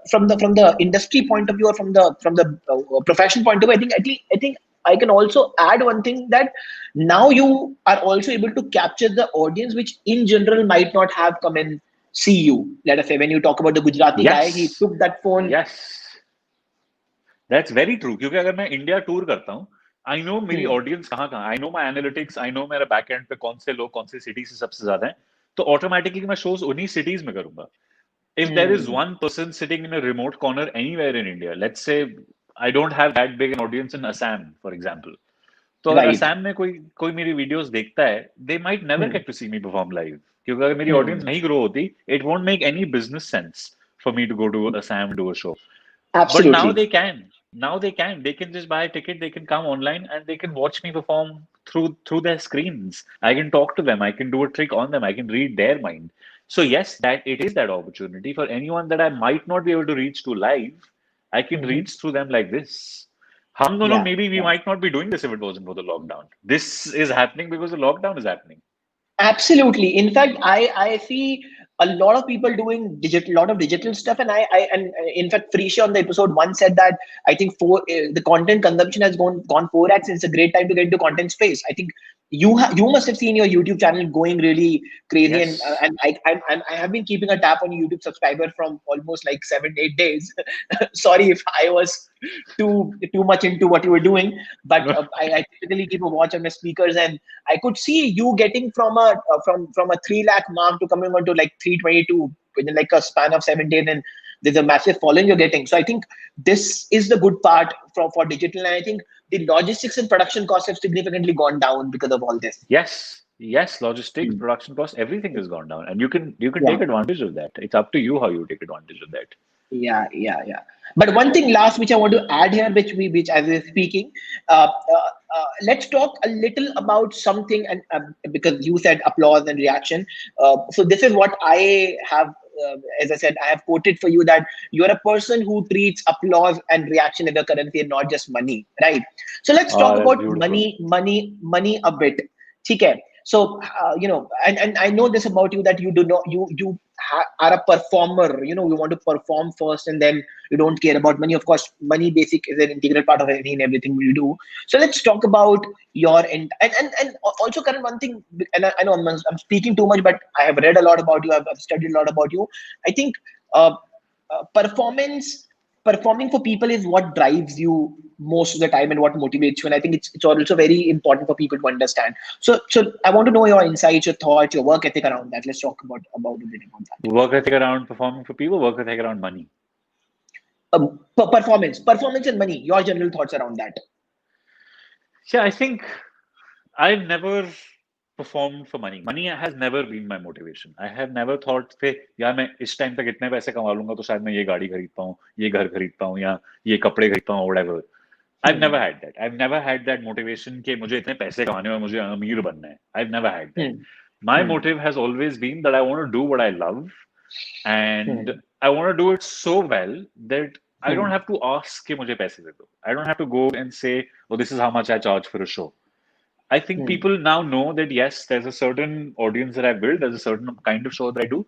[SPEAKER 1] from the industry point of view or from the professional point of view, I think I can also add one thing, that now you are also able to capture the audience which in general might not have come and see you. Let us say when you talk about the Gujarati guy, he
[SPEAKER 2] Yes,
[SPEAKER 1] took that phone.
[SPEAKER 2] yes, that's very true. क्योंकि अगर मैं India tour करता हूँ, I know मेरी
[SPEAKER 1] Hmm,
[SPEAKER 2] audience कहाँ कहाँ, I know my analytics, I know मेरे back and पे कौन से लोग कौन सी सिटी से सबसे ज्यादा हैं, तो ऑटोमेटिकली मैं शोज उन्हीं सिटीज में करूंगा. If there is
[SPEAKER 1] hmm,
[SPEAKER 2] one person sitting in a remote corner anywhere in India, let's say I don't have that big an audience in Assam, for example. तो अगर
[SPEAKER 1] right.
[SPEAKER 2] असम में कोई कोई मेरी वीडियोस देखता है, they might never
[SPEAKER 1] Hmm,
[SPEAKER 2] get to see me perform live. क्योंकि अगर मेरी ऑडियंस
[SPEAKER 1] hmm.
[SPEAKER 2] नहीं ग्रो होती, it won't make any business sense for me to go to Assam do a show. But now
[SPEAKER 1] Absolutely.
[SPEAKER 2] they can. Now they can. They can just buy a ticket. They can come online and they can watch me perform through their screens. I can talk to them. I can do a trick on them. I can read their mind. So yes, that it is that opportunity for anyone that I might not be able to reach to live. I can
[SPEAKER 1] Hmm.
[SPEAKER 2] reach through them like this. हम दोनों,
[SPEAKER 1] Yeah,
[SPEAKER 2] maybe we
[SPEAKER 1] yeah.
[SPEAKER 2] might not be doing this if it wasn't for the lockdown. This is happening because the lockdown is happening.
[SPEAKER 1] Absolutely. In fact, I see a lot of people doing lot of digital stuff, and in fact, Frisha on the episode one said that I think the content consumption has gone 4x. It's a great time to get into content space. I think you must have seen your YouTube channel going really crazy,
[SPEAKER 2] Yes.
[SPEAKER 1] and I have been keeping a tap on your YouTube subscriber from almost like 7 8 days. Sorry if I was too much into what you were doing, but
[SPEAKER 2] No.
[SPEAKER 1] I typically keep a watch on my speakers, and I could see you getting from a 3 lakh mark to coming on to like 322 within like a span of 7 days, and there's a massive following you're getting. So I think this is the good part for digital, and I think the logistics and production costs have significantly gone down because of all this.
[SPEAKER 2] Yes, yes, logistics,
[SPEAKER 1] Hmm.
[SPEAKER 2] production cost, everything has gone down, and you can
[SPEAKER 1] Yeah.
[SPEAKER 2] take advantage of that. It's up to you how you take advantage of that.
[SPEAKER 1] Yeah, yeah, yeah. But one thing last which I want to add here, which as we're speaking, let's talk a little about something, and because you said applause and reaction. So this is what I have. As I said, I have quoted for you that you're a person who treats applause and reaction as a currency and not just money, right? So let's talk
[SPEAKER 2] Ah, that's
[SPEAKER 1] about
[SPEAKER 2] beautiful.
[SPEAKER 1] money a bit. Okay. So and I know this about you, that you do not are a performer. You want to perform first, and then you don't care about money. Of course, money basic is an integral part of anything and everything we do. So let's talk about your and also, Karan, one thing, and I know I'm speaking too much, but I have read a lot about you. I've studied a lot about you. I think uh, performing for people is what drives you most of the time and what motivates you. And I think it's also very important for people to understand. So I want to know your insights, your thoughts, your work ethic around that. Let's talk about a bit about that.
[SPEAKER 2] Work ethic around performing for people, work ethic around money.
[SPEAKER 1] Performance and money. Your general thoughts around that.
[SPEAKER 2] Yeah, I think I've never performed for money. Money has never been my motivation. I have never thought कि यार मैं इस time तक इतने पैसे कमा लूंगा तो शायद मैं ये गाड़ी खरीद पाऊँ, ये घर खरीद पाऊँ या ये कपड़े खरीद पाऊँ, whatever. I've never
[SPEAKER 1] Hmm.
[SPEAKER 2] had that. I've never had that motivation कि मुझे इतने पैसे कमाने और मुझे अमीर बनना है. I've never had that.
[SPEAKER 1] Hmm.
[SPEAKER 2] My
[SPEAKER 1] Hmm.
[SPEAKER 2] motive has always been that I want to do what I love, and
[SPEAKER 1] Hmm.
[SPEAKER 2] I want to do it so well that I don't
[SPEAKER 1] Hmm.
[SPEAKER 2] have to ask कि मुझे पैसे दे दो. I don't have to go and say, oh, this is how much I charge for a show. I think
[SPEAKER 1] Hmm.
[SPEAKER 2] people now know that yes, there's a certain audience that I build, there's a certain kind of show that I do,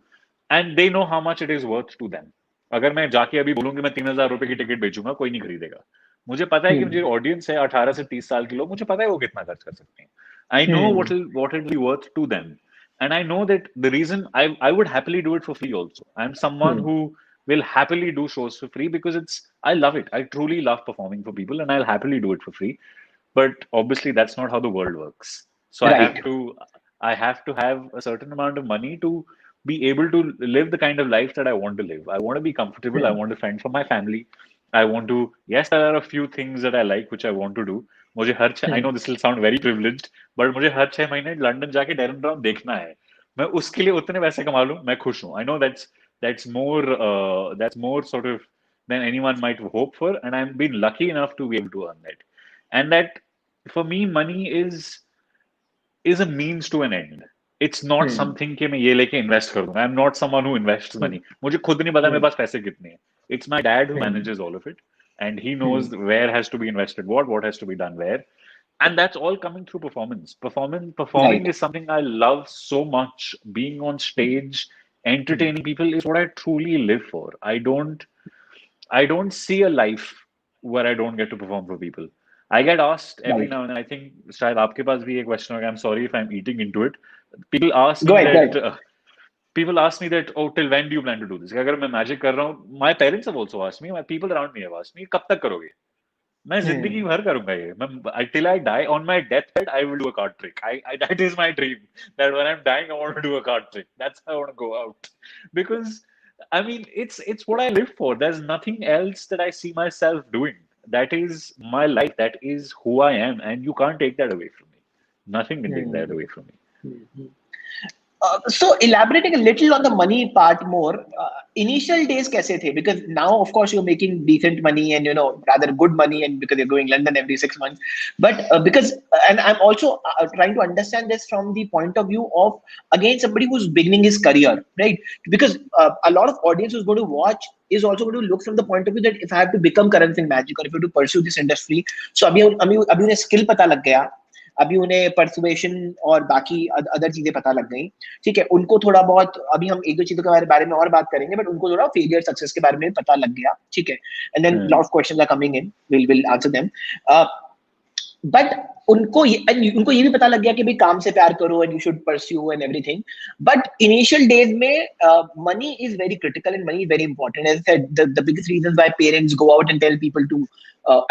[SPEAKER 2] and they know how much it is worth to them. अगर मैं जाके अभी बोलूँ कि मैं 3,000 रुपए की ticket बेचूंगा, कोई नहीं खरीदेगा. मुझे पता है कि
[SPEAKER 1] Hmm.
[SPEAKER 2] मुझे ऑडियंस है 18 से 30 साल के लोग, मुझे पता है वो कितना खर्च कर सकते हैं. I know
[SPEAKER 1] Hmm.
[SPEAKER 2] what it'll be worth to them, and I know that the reason I would happily do it for free also. I'm someone
[SPEAKER 1] Hmm.
[SPEAKER 2] who will happily do shows for free because I love it. I truly love performing for people, and I'll happily do it for free. But obviously that's not how the world works. So
[SPEAKER 1] Right.
[SPEAKER 2] I have to have a certain amount of money to be able to live the kind of life that I want to live. I want to be comfortable. I
[SPEAKER 1] Hmm.
[SPEAKER 2] want to fend for my family. I want to, yes, there are a few things that I like which I want to do. मुझे I
[SPEAKER 1] Hmm.
[SPEAKER 2] know this will sound very privileged, but मुझे हर 6 महीने London जाके Derren Brown देखना है. मैं उसके लिए उतने पैसे कमा लूं, मैं खुश हूं. I know that's more sort of than anyone might hope for, and I've been lucky enough to be able to earn that. And that, for me, money is a means to an end. It's not
[SPEAKER 1] Hmm.
[SPEAKER 2] something कि मैं ये लेके invest कर दूंगा. I'm not someone who invests
[SPEAKER 1] Hmm.
[SPEAKER 2] money. मुझे खुद नहीं पता मेरे
[SPEAKER 1] Hmm.
[SPEAKER 2] पास पैसे कितने हैं. It's my dad who
[SPEAKER 1] Hmm.
[SPEAKER 2] manages all of it, and he knows
[SPEAKER 1] Hmm.
[SPEAKER 2] where has to be invested, what has to be done where, and that's all coming through performance. Performing
[SPEAKER 1] Right.
[SPEAKER 2] is something I love so much. Being on stage,
[SPEAKER 1] Hmm.
[SPEAKER 2] entertaining people is what I truly live for. I don't see a life where I don't get to perform for people. I get asked every
[SPEAKER 1] Right.
[SPEAKER 2] now and then. I think शायद आपके पास भी एक question होगा. I'm sorry if I'm eating into it. People ask
[SPEAKER 1] Go
[SPEAKER 2] me
[SPEAKER 1] ahead. Go
[SPEAKER 2] that.
[SPEAKER 1] ahead.
[SPEAKER 2] People ask me that, oh, till when do you plan to do this? अगर मैं magic कर रहा हूँ, my parents have also asked me, my people around me have asked me, कब तक करोगे? मैं जिंदगी
[SPEAKER 1] Hmm.
[SPEAKER 2] भर करूंगा ये. मैं till I die on my deathbed, I will do a card trick. That is my dream. That when I'm dying, I want to do a card trick. That's how I want to go out. Because I mean, it's what I live for. There's nothing else that I see myself doing. That is my life. That is who I am, and you can't take that away from me. Nothing can take that
[SPEAKER 1] Hmm.
[SPEAKER 2] away from me.
[SPEAKER 1] Hmm. So elaborating a little on the money part more, initial days kaise the? Because now, of course, you're making decent money and rather good money, and because you're going London every 6 months. But and I'm also trying to understand this from the point of view of again somebody who's beginning his career, right? Because a lot of audience who's going to watch is also going to look from the point of view that if I have to become Karan Singh Magic or if I have to pursue this industry, so अभी उन्हें skill पता लग गया, अभी उन्हें persuasion और बाकी other चीजें पता लग गई, ठीक है, उनको थोड़ा बहुत अभी हम एक दो चीजों के बारे में और बात करेंगे, बट उनको थोड़ा फेलियर सक्सेस के बारे में पता लग गया, ठीक है, and then lot of questions are coming in, will answer them, but उनको ये भी पता लग गया कि भाई काम से प्यार करो and you should pursue and everything, but initial days में money is very critical and money is very important, as said the biggest reason why parents go out and tell people to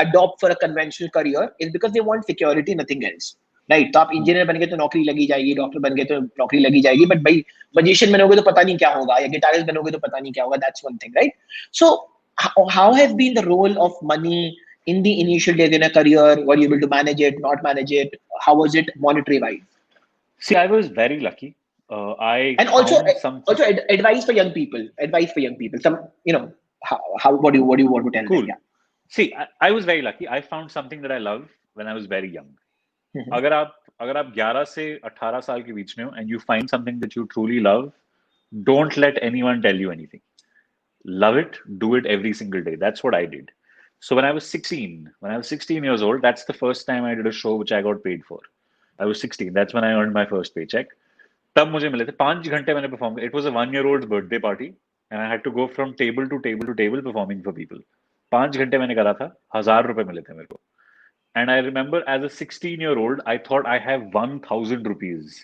[SPEAKER 1] adopt for a conventional career is because they want security, nothing else, right? तो आप engineer बन गए तो नौकरी लगी जाएगी, doctor बन गए तो नौकरी लगी जाएगी, बट भाई मजिशियन बनोगे तो पता नहीं क्या होगा, या गिटारिस्ट बनोगे तो पता नहीं क्या होगा, that's one thing, right? So how has been the role of money in the initial days in a career? Were you able to manage it, not manage it? How was it monetary wise?
[SPEAKER 2] See, I was very lucky. I
[SPEAKER 1] And also
[SPEAKER 2] found something
[SPEAKER 1] advice for young people, some, how what do you want to tell them?
[SPEAKER 2] cool.
[SPEAKER 1] Yeah.
[SPEAKER 2] See, I was very lucky. I found something that I love when I was very young.
[SPEAKER 1] Mhm.
[SPEAKER 2] अगर आप 11 से 18 साल के बीच में हो and you find something that you truly love, don't let anyone tell you anything. Love it, do it every single day. That's what I did. So when I was 16 years old, that's the first time I did a show which I got paid for. I was 16. That's when I earned my first paycheck. तब मुझे मिले थे 5 घंटे मैंने perform. It was a 1 year old's birthday party and I had to go from table to table to table performing for people. 5 घंटे मैंने करा था, 1,000 रुपए मिले थे मेरे को. And I remember as a 16-year-old, I thought I have 1,000 rupees.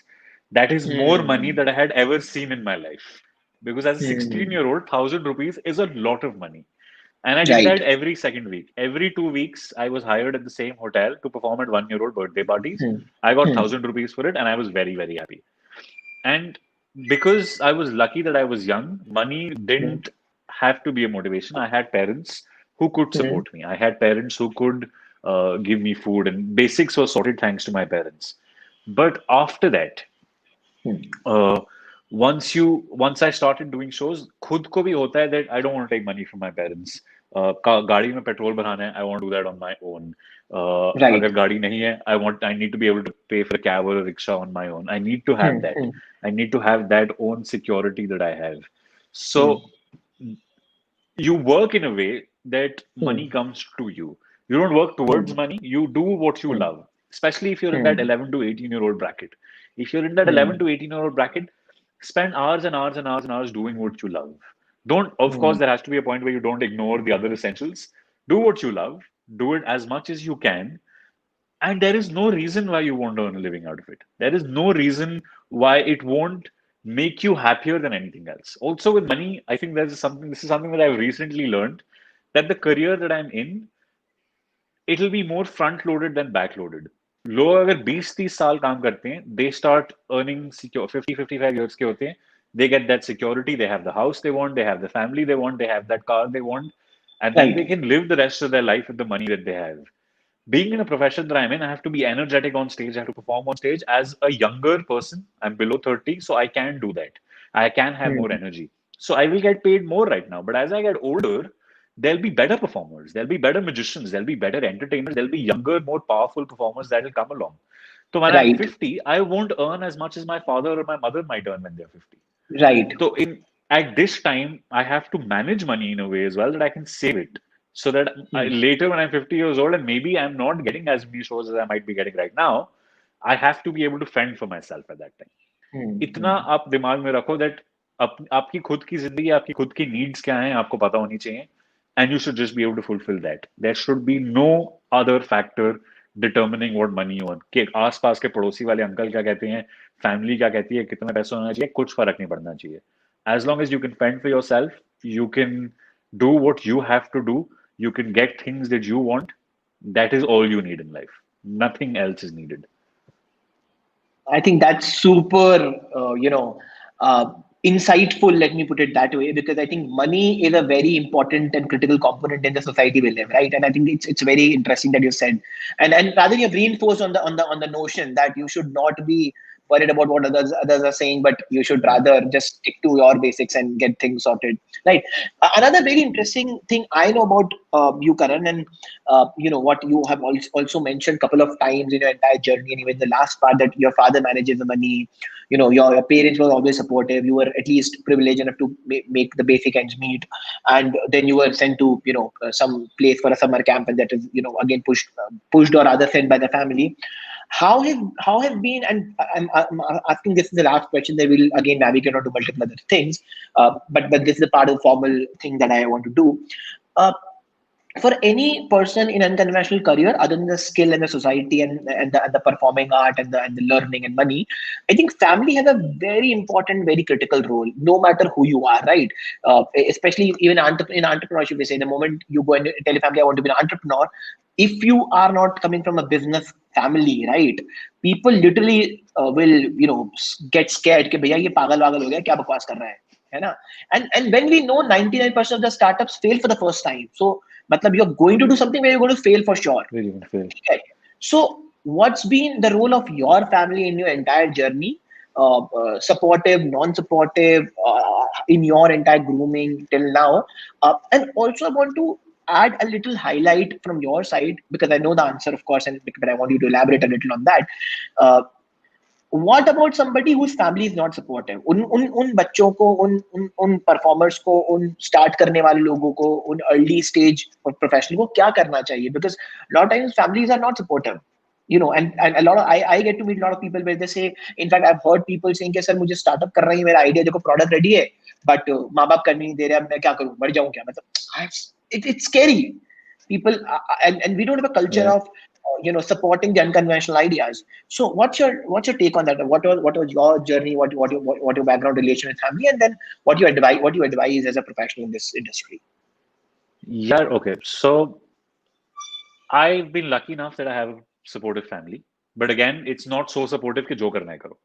[SPEAKER 2] That is more money
[SPEAKER 1] Hmm.
[SPEAKER 2] that I had ever seen in my life. Because as a
[SPEAKER 1] Hmm.
[SPEAKER 2] 16-year-old, 1,000 rupees is a lot of money. And I did
[SPEAKER 1] Right.
[SPEAKER 2] that every second week. Every 2 weeks, I was hired at the same hotel to perform at 1 year old birthday parties.
[SPEAKER 1] Hmm.
[SPEAKER 2] I got
[SPEAKER 1] Hmm.
[SPEAKER 2] 1,000 rupees for it, and I was very, very happy. And because I was lucky that I was young, money
[SPEAKER 1] Hmm.
[SPEAKER 2] didn't have to be a motivation. I had parents who could
[SPEAKER 1] Hmm.
[SPEAKER 2] support me. I had parents who could give me food, and basics were sorted thanks to my parents. But after that,
[SPEAKER 1] Hmm.
[SPEAKER 2] uh, once I started doing shows, खुद को भी होता है that I don't want to take money from my parents. गाड़ी में petrol भराना है, I want to do that on my own.
[SPEAKER 1] Right.
[SPEAKER 2] अगर गाड़ी नहीं है, I need to be able to pay for a cab or a rickshaw on my own. I need to have
[SPEAKER 1] Hmm.
[SPEAKER 2] that.
[SPEAKER 1] Hmm.
[SPEAKER 2] I need to have that own security that I have. So
[SPEAKER 1] Hmm.
[SPEAKER 2] you work in a way that
[SPEAKER 1] Hmm.
[SPEAKER 2] money comes to you. You don't work towards
[SPEAKER 1] Hmm.
[SPEAKER 2] money, you do what you
[SPEAKER 1] Hmm.
[SPEAKER 2] love, especially if you're in that
[SPEAKER 1] Hmm.
[SPEAKER 2] 11 to 18-year-old bracket. If you're in that 11
[SPEAKER 1] Hmm.
[SPEAKER 2] to 18-year-old bracket, spend hours and hours and hours and hours doing what you love. Don't, of course,
[SPEAKER 1] Hmm.
[SPEAKER 2] there has to be a point where you don't ignore the other essentials. Do what you love, do it as much as you can, and there is no reason why you won't earn a living out of it. There is no reason why it won't make you happier than anything else. Also, with money, I think this is something that I've recently learned, that the career that I'm in, it'll be more front loaded than back loaded. लोग अगर 20-30 साल काम करते हैं, they start earning secure 50-55 years के होते हैं, they get that security, they have the house they want, they have the family they want, they have that car they want, and then they
[SPEAKER 1] Right.
[SPEAKER 2] can live the rest of their life with the money that they have. Being in a profession that I'm in, I have to be energetic on stage. I have to perform on stage as a younger person. I'm below 30, so I can do that. I can have more
[SPEAKER 1] Hmm.
[SPEAKER 2] energy. So I will get paid more right now. But as I get older, there'll be better performers. There'll be better magicians. There'll be better entertainers. There'll be younger, more powerful performers that will come along. So when I'm
[SPEAKER 1] Right.
[SPEAKER 2] 50, I won't earn as much as my father or my mother might earn when they're 50.
[SPEAKER 1] Right.
[SPEAKER 2] So in at this time, I have to manage money in a way as well that I can save it. So that
[SPEAKER 1] Hmm.
[SPEAKER 2] later when I'm 50 years old and maybe I'm not getting as many shows as I might be getting right now, I have to be able to fend for myself at that time.
[SPEAKER 1] Hmm.
[SPEAKER 2] इतना
[SPEAKER 1] Hmm.
[SPEAKER 2] आप दिमाग में रखो that आपकी खुद की जिंदगी, आपकी खुद की needs क्या हैं, आपको पता होनी चाहिए, and you should just be able to fulfill that. There should be no other factor determining what money you earn. कि आसपास के पड़ोसी वाले अंकल क्या कहते हैं, फैमिली क्या कहती है, कितना पैसा होना चाहिए, कुछ फर्क नहीं पड़ना चाहिए. As long as you can fend for yourself, you can do what you have to do, you can get things that you want. That is all you need in life. Nothing else is needed.
[SPEAKER 1] I think that's super, insightful. Let me put it that way, because I think money is a very important and critical component in the society we live, right? And I think it's very interesting that you said, and rather you've reinforced on the notion that you should not be worried about what others are saying, but you should rather just stick to your basics and get things sorted, right? Another very interesting thing I know about you, Karan, and what you have also mentioned a couple of times in your entire journey, and even the last part, that your father manages the money. Your parents were always supportive. You were at least privileged enough to make the basic ends meet, and then you were sent to some place for a summer camp, and that is again pushed or rather sent by the family. How have been, and I'm asking, this is the last question, then we'll again navigate onto multiple other things, but this is a part of the formal thing that I want to do. uh, for any person in unconventional career, other than the skill and the society and the performing art and the learning and money, I think family has a very important, very critical role, no matter who you are, right? Especially even in entrepreneurship, we say the moment you go and tell your family, I want to be an entrepreneur, if you are not coming from a business family, right? People literally will get scared कि भैया ये पागल वागल हो गया, क्या बकवास कर रहा है ना? And when we know 99% of the startups fail for the first time, so matlab you're going to do something where you're going to fail for sure.
[SPEAKER 2] Really gonna fail.
[SPEAKER 1] Okay. So what's been the role of your family in your entire journey? Supportive, non-supportive, in your entire grooming till now? And also I want to add a little highlight from your side, because I know the answer, of course, but I want you to elaborate a little on that. Uh, what about somebody whose family is not supportive? उन बच्चों को, उन performers को, उन start करने वाले लोगों को, उन early stage professional को क्या करना चाहिए? Because a lot of times families are not supportive. And a lot of I get to meet a lot of people where they say, in fact, I've heard people saying कि sir मुझे startup करना ही, मेरा idea देखो, product ready है, but माँ बाप करने नहीं दे रहे, अब मैं क्या करूँ, मर जाऊँ क्या? मतलब it's scary. People and we don't have a culture
[SPEAKER 2] Yeah.
[SPEAKER 1] of supporting the unconventional ideas. So what's your take on that? What was your journey? What your background relation with family, and then what you advise as a professional in this industry?
[SPEAKER 2] Yeah, okay. So I've been lucky enough that I have a supportive family. But again, it's not so supportive कि जो करना है करो.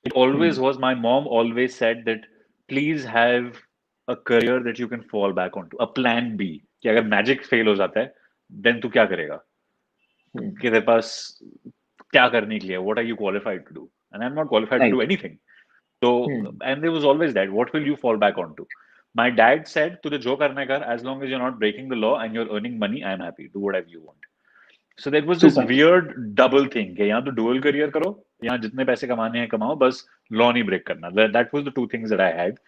[SPEAKER 2] It always was, my mom always said that please have a career that you can fall back onto, a plan B. कि अगर magic fail हो जाता है, then तू क्या करेगा? कि तेरे पास क्या करने के लिए? What are you qualified to do? And I'm not qualified to
[SPEAKER 1] Right.
[SPEAKER 2] do anything. So, and there was always that. What will you fall back onto? My dad said, तुझे जो करना है कर, as long as you're not breaking the law and you're earning money, I'm happy. Do whatever you want. So there was this
[SPEAKER 1] Super.
[SPEAKER 2] weird double thing कि यहाँ तो dual career करो, यहाँ जितने पैसे कमाने हैं कमाओ, बस law नहीं break करना. That was the two things that I had.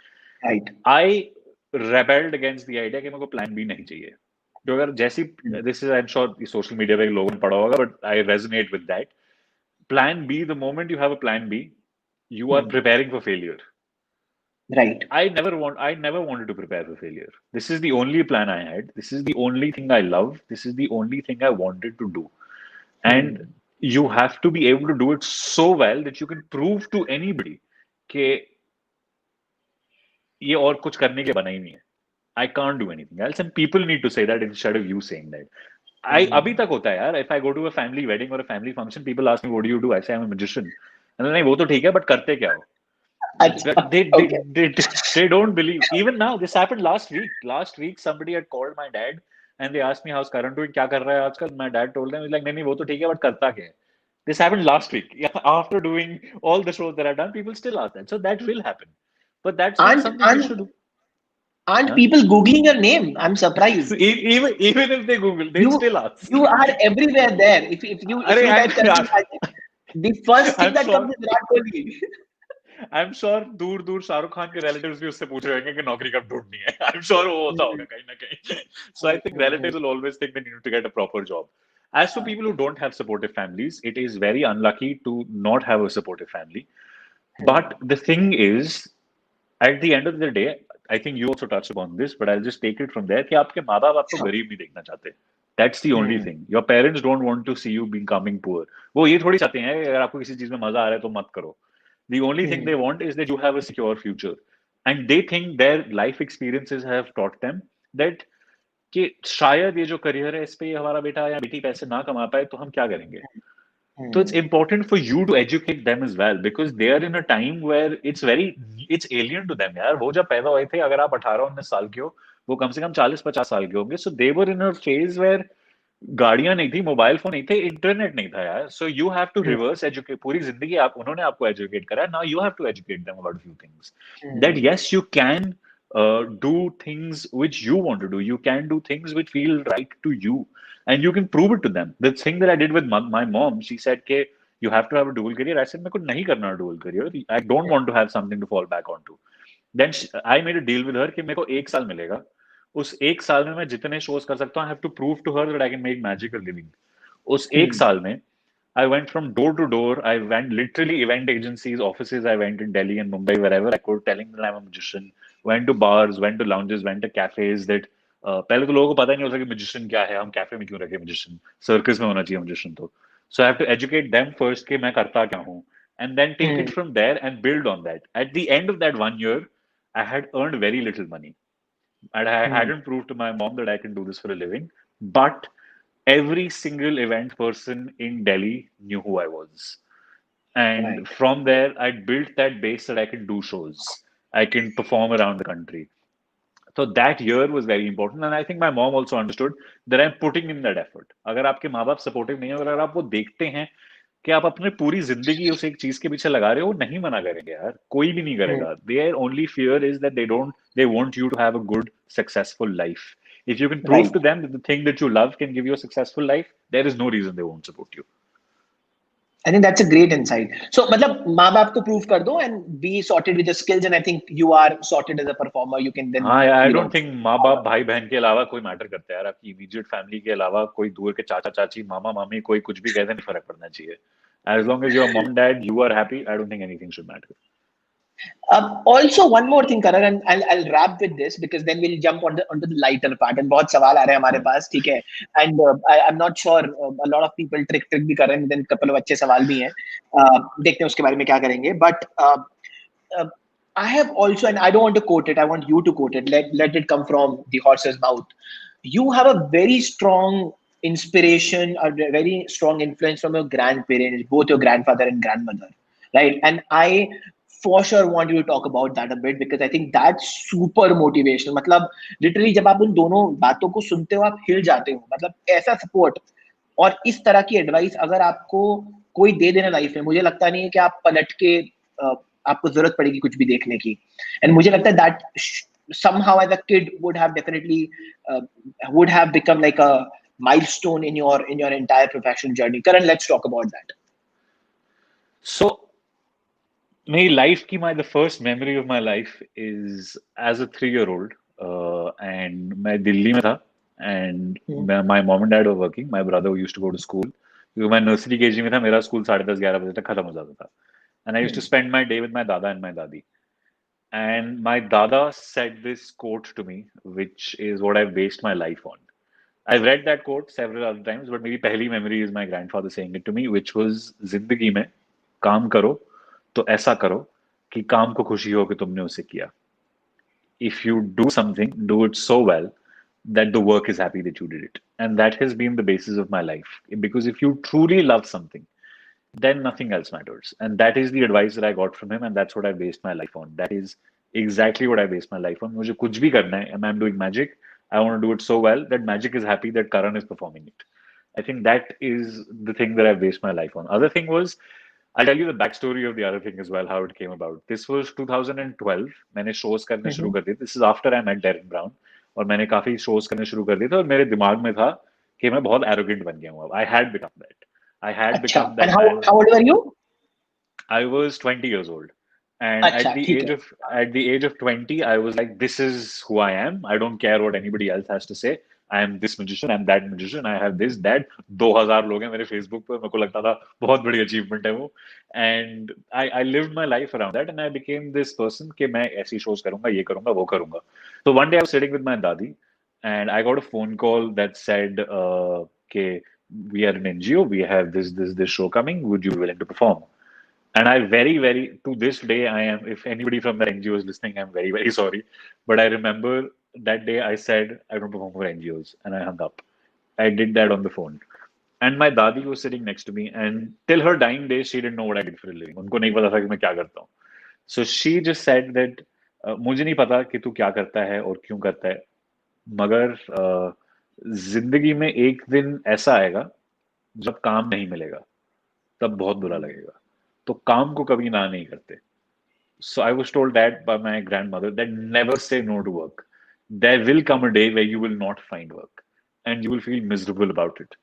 [SPEAKER 1] Right.
[SPEAKER 2] I rebelled against the idea कि मेरे को plan B नहीं चाहिए. तो अगर जैसी, this is, I'm sure social media पे लोगों ने पढ़ा होगा, but I resonate with that. Plan B, the moment you have a plan B, you are preparing for failure.
[SPEAKER 1] Right.
[SPEAKER 2] I never wanted to prepare for failure. This is the only plan I had. This is the only thing I love. This is the only thing I wanted to do. And you have to be able to do it so well that you can prove to anybody कि ये और कुछ करने के बना ही नहीं है. I can't do anything else, and people need to say that instead of you saying that. अभी तक होता है यार. If I go to a family wedding or a family function, people ask me, "What do you do?" I say, "I'm a magician." And then, नहीं वो तो ठीक है, but करते क्या हो?
[SPEAKER 1] Okay.
[SPEAKER 2] They don't believe. Even now, this happened last week. Last week, somebody had called my dad and they asked me, "How's Karan doing? क्या कर रहा है आजकल?" My dad told them, he's like, नहीं वो तो ठीक है, but करता क्या है? This happened last week. Yeah, after doing all the shows that I've done, people still ask that. So that will happen. But that's not something you should do.
[SPEAKER 1] Aren't people Googling your name? I'm surprised.
[SPEAKER 2] Even if they Google, they still ask.
[SPEAKER 1] You are everywhere there. If you type Karan Singh Magic, the first thing that comes is Virat Kohli.
[SPEAKER 2] I'm sure दूर शाहरुख खान के relatives भी उससे पूछ रहे होंगे कि नौकरी कब ढूंढनी है. I'm sure वो होता होगा कहीं ना कहीं. So I think relatives will always think they need to get a proper job. As for people who don't have supportive families, it is very unlucky to not have a supportive family. But the thing is, at the end of the day, I think you also touched upon this, but I'll just take it from there कि आपके माँ बाप आपको गरीब नहीं देखना चाहते. That's the only thing. Your parents don't want to see you becoming poor. वो ये थोड़ी चाहते हैं अगर आपको किसी चीज में मजा आ रहा है तो मत करो. The only thing they want is that you have a secure future, and they think their life experiences have taught them that कि शायद ये जो करियर है इस पे हमारा बेटा या बेटी पैसे ना कमा पाए तो हम क्या करेंगे. So it's important for you to educate them as well, because they are in a time where it's alien to them. यार वो जब पैदा हुए थे, अगर आप 18-19 साल के हो, वो कम से कम 40-50 साल के होंगे. So they were in a phase where गाड़ियां नहीं थी, मोबाइल फोन नहीं थे, इंटरनेट नहीं था यार. So you have to reverse educate. पूरी जिंदगी आप उन्होंने आपको एजुकेट करा. Now you have to educate them about a few things. That yes, you can do things which you want to do. You can do things which feel right to you, and you can prove it to them. The thing that I did with my mom, she said, "Ke you have to have a dual career." I said, "मैं को नहीं करना dual career. I don't want to have something to fall back onto." Then I made a deal with her कि मेरे को 1 साल मिलेगा. उस 1 साल में मैं जितने शोज कर सकता हूँ, I have to prove to her that I can make magic a living. उस 1 साल में I went from door to door. I went literally event agencies, offices. I went in Delhi and Mumbai, wherever I could, telling them I'm a magician. Went to bars, went to lounges, went to cafes. That पहले तो लोगों को पता ही नहीं होता कि magician क्या है, हम कैफे में क्यों रखे magician, सर्कस में होना चाहिए magician तो. So I have to educate them first कि मैं करता क्या हूँ, and then take it from there and build on that. At the end of that 1 year, I had earned very little money. And I hadn't proved to my mom that I can do this for a living. But every single event person in Delhi knew who I was. And from there, I built that base that I can do shows. I can perform around the country. So that year was very important. And I think my mom also understood that I'm putting in that effort. अगर आपके माँ बाप supportive नहीं है, अगर आप वो देखते हैं कि आप अपने पूरी जिंदगी उस एक चीज के पीछे लगा रहे हो, वो नहीं मना करेंगे यार, कोई भी नहीं करेगा. Their only fear is that they want you to have a good, successful life. If you can prove to them that the thing that you love can give you a successful life, there is no reason they won't support you.
[SPEAKER 1] I think that's a great insight. So, मतलब माँ बाप को prove कर दो and be sorted with the skills, and I think you are sorted as a performer. You can then.
[SPEAKER 2] हाँ, I don't think माँ बाप भाई बहन के अलावा कोई मैटर करता है यार. आपकी इमीडिएट फैमिली के अलावा कोई दूर के चाचा चाची मामा मामी कोई कुछ भी कहते नहीं, फर्क पड़ना चाहिए. As long as your mom dad you are happy, I don't think anything should matter.
[SPEAKER 1] Also, one more thing, Karan, and I'll wrap with this because then we'll jump onto the lighter part. And बहुत सवाल आ रहे हैं हमारे पास, ठीक है? And I'm not sure a lot of people trick भी कर रहे हैं, then couple of अच्छे सवाल भी हैं. देखते हैं उसके बारे में क्या करेंगे. But I have also, and I don't want to quote it. I want you to quote it. Let it come from the horse's mouth. You have a very strong inspiration, a very strong influence from your grandparents, both your grandfather and grandmother, right? And I for sure want you to talk about that a bit because I think that's super motivational. मतलब literally जब आप उन दोनों बातों को सुनते हो, आप हिल जाते हो. मतलब ऐसा सपोर्ट और इस तरह की एडवाइस अगर आपको कोई दे देना लाइफ में, मुझे लगता नहीं है कि आप पलट के आपको जरूरत पड़ेगी कुछ भी देखने की. एंड मुझे लगता है that somehow as a kid would have definitely would have become like a milestone in your entire professional journey. Karan, let's talk about that.
[SPEAKER 2] So मेरी लाइफ की the first memory of my life is as a 3-year-old and मैं दिल्ली में था and my mom and dad were working. My brother used to go to school क्योंकि मैं nursery KG में था. मेरा स्कूल 10:30-11 बजे तक खत्म हो जाता था. And I used to spend my day with my dada and my dadi. And my dada said this quote to me, which is what I've based my life on. I've read that quote several other times, but maybe पहली memory is my grandfather saying it to me, which was जिंदगी में काम करो तो ऐसा करो कि काम को खुशी हो कि तुमने उसे किया. If you do something, do it so well that the work is happy that you did it. And that has been the basis of my life. Because if you truly love something, then nothing else matters. And that is the advice that I got from him, and that's what I based my life on. That is exactly what I based my life on. मुझे कुछ भी करना है, and I'm doing magic. I want to do it so well that magic is happy that Karan is performing it. I think that is the thing that I based my life on. Other thing was, I'll tell you the backstory of the other thing as well, how it came about. This was 2012. मैंने shows करने शुरू कर दिए. This is after I met Darren Brown. और मैंने काफी shows करने शुरू कर दिए थे और मेरे दिमाग में था कि मैं बहुत arrogant बन गया हूँ. I had become that. I had become that.
[SPEAKER 1] And how old were you?
[SPEAKER 2] I was 20 years old. And at the age of 20, I was like, this is who I am. I don't care what anybody else has to say. I am this magician, I'm that magician, I have this, that. 2000 लोग हैं मेरे Facebook पर. मेरे को लगता था बहुत बड़ी achievement है वो. And I lived my life around that, and I became this person कि मैं ऐसी shows करूँगा, ये करूँगा, वो करूँगा. So one day I was sitting with my dadi, and I got a phone call that said, okay, we are an NGO, we have this show coming, would you be willing to perform? And I to this day, I am, if anybody from that NGO is listening, I'm very, very sorry. But I remember that day I said, I don't perform for NGOs, and I hung up. I did that on the phone. And my dadi was sitting next to me, and till her dying day, she didn't know what I did for a living. उनको नहीं पता था कि मैं क्या करता हूँ. So she just said that मुझे नहीं पता कि तू क्या करता है और क्यों करता है, मगर जिंदगी में एक दिन ऐसा आएगा जब काम नहीं मिलेगा, तब बहुत बुरा लगेगा. तो काम को कभी ना नहीं करते. So I was told that by my grandmother that never say no to work. There will come a day where you will not find work and you will feel miserable about it.